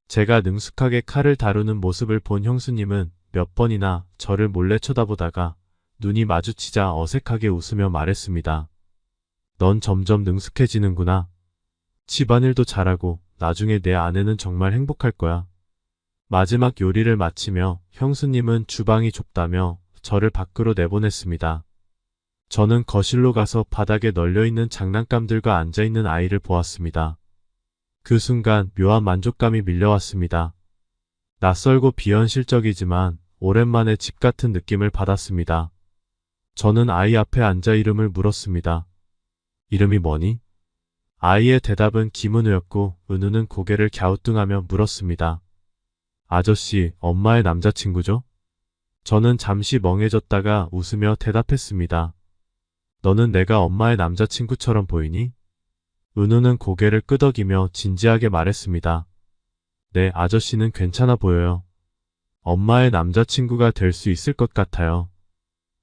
제가 능숙하게 칼을 다루는 모습을 본 형수님은 몇 번이나 저를 몰래 쳐다보다가 눈이 마주치자 어색하게 웃으며 말했습니다. 넌 점점 능숙해지는구나. 집안일도 잘하고 나중에 내 아내는 정말 행복할 거야. 마지막 요리를 마치며 형수님은 주방이 좁다며 저를 밖으로 내보냈습니다. 저는 거실로 가서 바닥에 널려있는 장난감들과 앉아있는 아이를 보았습니다. 그 순간 묘한 만족감이 밀려왔습니다. 낯설고 비현실적이지만 오랜만에 집 같은 느낌을 받았습니다. 저는 아이 앞에 앉아 이름을 물었습니다. 이름이 뭐니? 아이의 대답은 김은우였고 은우는 고개를 갸우뚱하며 물었습니다. 아저씨, 엄마의 남자친구죠? 저는 잠시 멍해졌다가 웃으며 대답했습니다. 너는 내가 엄마의 남자친구처럼 보이니? 은우는 고개를 끄덕이며 진지하게 말했습니다. 네, 아저씨는 괜찮아 보여요. 엄마의 남자친구가 될 수 있을 것 같아요.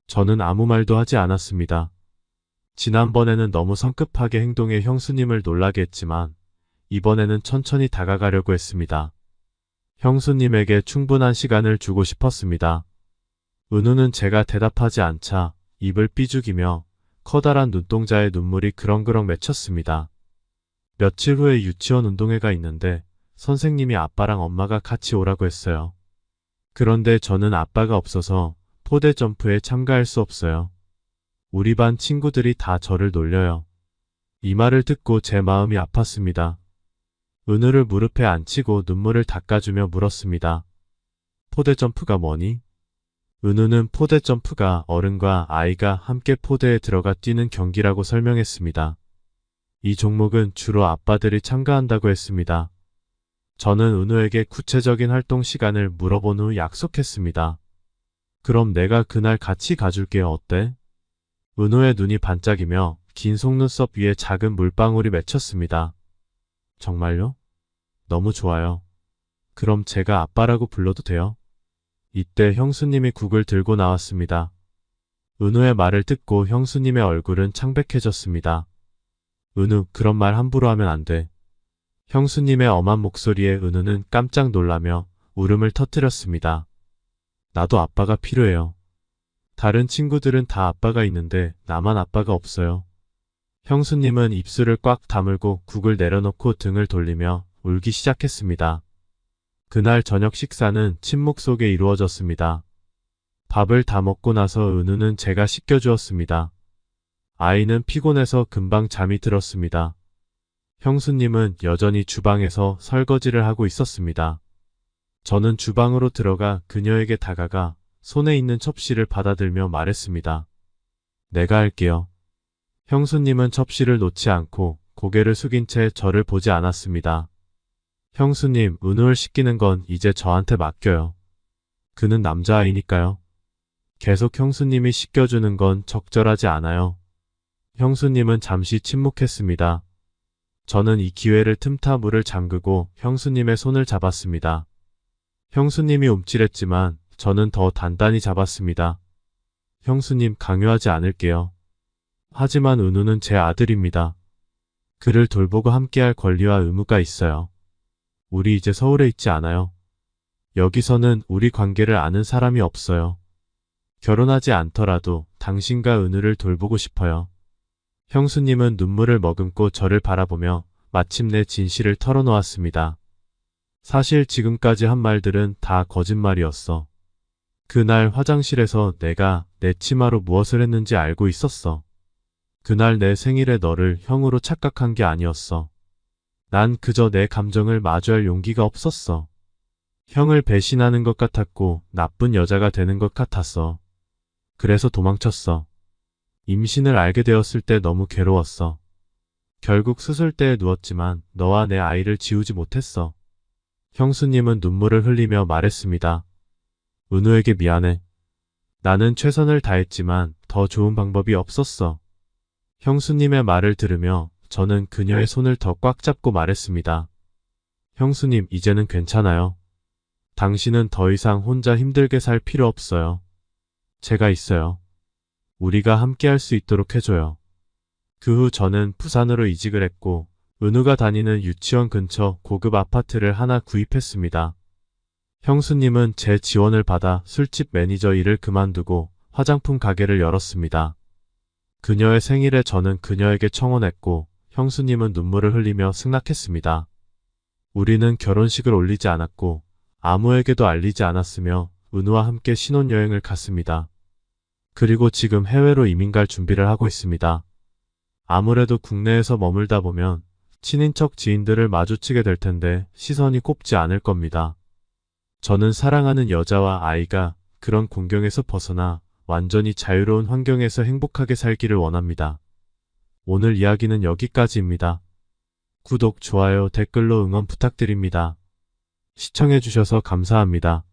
저는 아무 말도 하지 않았습니다. 지난번에는 너무 성급하게 행동해 형수님을 놀라게 했지만 이번에는 천천히 다가가려고 했습니다. 형수님에게 충분한 시간을 주고 싶었습니다. 은우는 제가 대답하지 않자 입을 삐죽이며 커다란 눈동자에 눈물이 그렁그렁 맺혔습니다. 며칠 후에 유치원 운동회가 있는데 선생님이 아빠랑 엄마가 같이 오라고 했어요. 그런데 저는 아빠가 없어서 포대 점프에 참가할 수 없어요. 우리 반 친구들이 다 저를 놀려요. 이 말을 듣고 제 마음이 아팠습니다. 은우를 무릎에 앉히고 눈물을 닦아주며 물었습니다. 포대 점프가 뭐니? 은우는 포대 점프가 어른과 아이가 함께 포대에 들어가 뛰는 경기라고 설명했습니다. 이 종목은 주로 아빠들이 참가한다고 했습니다. 저는 은우에게 구체적인 활동 시간을 물어본 후 약속했습니다. 그럼 내가 그날 같이 가줄게요. 어때? 은호의 눈이 반짝이며 긴 속눈썹 위에 작은 물방울이 맺혔습니다. 정말요? 너무 좋아요. 그럼 제가 아빠라고 불러도 돼요? 이때 형수님이 국을 들고 나왔습니다. 은우의 말을 듣고 형수님의 얼굴은 창백해졌습니다. 은우, 그런 말 함부로 하면 안 돼. 형수님의 엄한 목소리에 은우는 깜짝 놀라며 울음을 터뜨렸습니다. 나도 아빠가 필요해요. 다른 친구들은 다 아빠가 있는데 나만 아빠가 없어요. 형수님은 입술을 꽉 다물고 국을 내려놓고 등을 돌리며 울기 시작했습니다. 그날 저녁 식사는 침묵 속에 이루어졌습니다. 밥을 다 먹고 나서 은우는 제가 씻겨주었습니다. 아이는 피곤해서 금방 잠이 들었습니다. 형수님은 여전히 주방에서 설거지를 하고 있었습니다. 저는 주방으로 들어가 그녀에게 다가가 손에 있는 접시를 받아들며 말했습니다. 내가 할게요. 형수님은 접시를 놓지 않고 고개를 숙인 채 저를 보지 않았습니다. 형수님, 은우를 씻기는 건 이제 저한테 맡겨요. 그는 남자아이니까요. 계속 형수님이 씻겨주는 건 적절하지 않아요. 형수님은 잠시 침묵했습니다. 저는 이 기회를 틈타 물을 잠그고 형수님의 손을 잡았습니다. 형수님이 움찔했지만 저는 더 단단히 잡았습니다. 형수님, 강요하지 않을게요. 하지만 은우는 제 아들입니다. 그를 돌보고 함께할 권리와 의무가 있어요. 우리 이제 서울에 있지 않아요. 여기서는 우리 관계를 아는 사람이 없어요. 결혼하지 않더라도 당신과 은우를 돌보고 싶어요. 형수님은 눈물을 머금고 저를 바라보며 마침내 진실을 털어놓았습니다. 사실 지금까지 한 말들은 다 거짓말이었어. 그날 화장실에서 내가 내 치마로 무엇을 했는지 알고 있었어. 그날 내 생일에 너를 형으로 착각한 게 아니었어. 난 그저 내 감정을 마주할 용기가 없었어. 형을 배신하는 것 같았고 나쁜 여자가 되는 것 같았어. 그래서 도망쳤어. 임신을 알게 되었을 때 너무 괴로웠어. 결국 수술대에 누웠지만 너와 내 아이를 지우지 못했어. 형수님은 눈물을 흘리며 말했습니다. 은우에게 미안해. 나는 최선을 다했지만 더 좋은 방법이 없었어. 형수님의 말을 들으며 저는 그녀의 손을 더 꽉 잡고 말했습니다. 형수님, 이제는 괜찮아요. 당신은 더 이상 혼자 힘들게 살 필요 없어요. 제가 있어요. 우리가 함께 할 수 있도록 해줘요. 그 후 저는 부산으로 이직을 했고 은우가 다니는 유치원 근처 고급 아파트를 하나 구입했습니다. 형수님은 제 지원을 받아 술집 매니저 일을 그만두고 화장품 가게를 열었습니다. 그녀의 생일에 저는 그녀에게 청혼했고 형수님은 눈물을 흘리며 승낙했습니다. 우리는 결혼식을 올리지 않았고 아무에게도 알리지 않았으며 은우와 함께 신혼여행을 갔습니다. 그리고 지금 해외로 이민 갈 준비를 하고 있습니다. 아무래도 국내에서 머물다 보면 친인척 지인들을 마주치게 될 텐데 시선이 곱지 않을 겁니다. 저는 사랑하는 여자와 아이가 그런 공경에서 벗어나 완전히 자유로운 환경에서 행복하게 살기를 원합니다. 오늘 이야기는 여기까지입니다. 구독, 좋아요, 댓글로 응원 부탁드립니다. 시청해주셔서 감사합니다.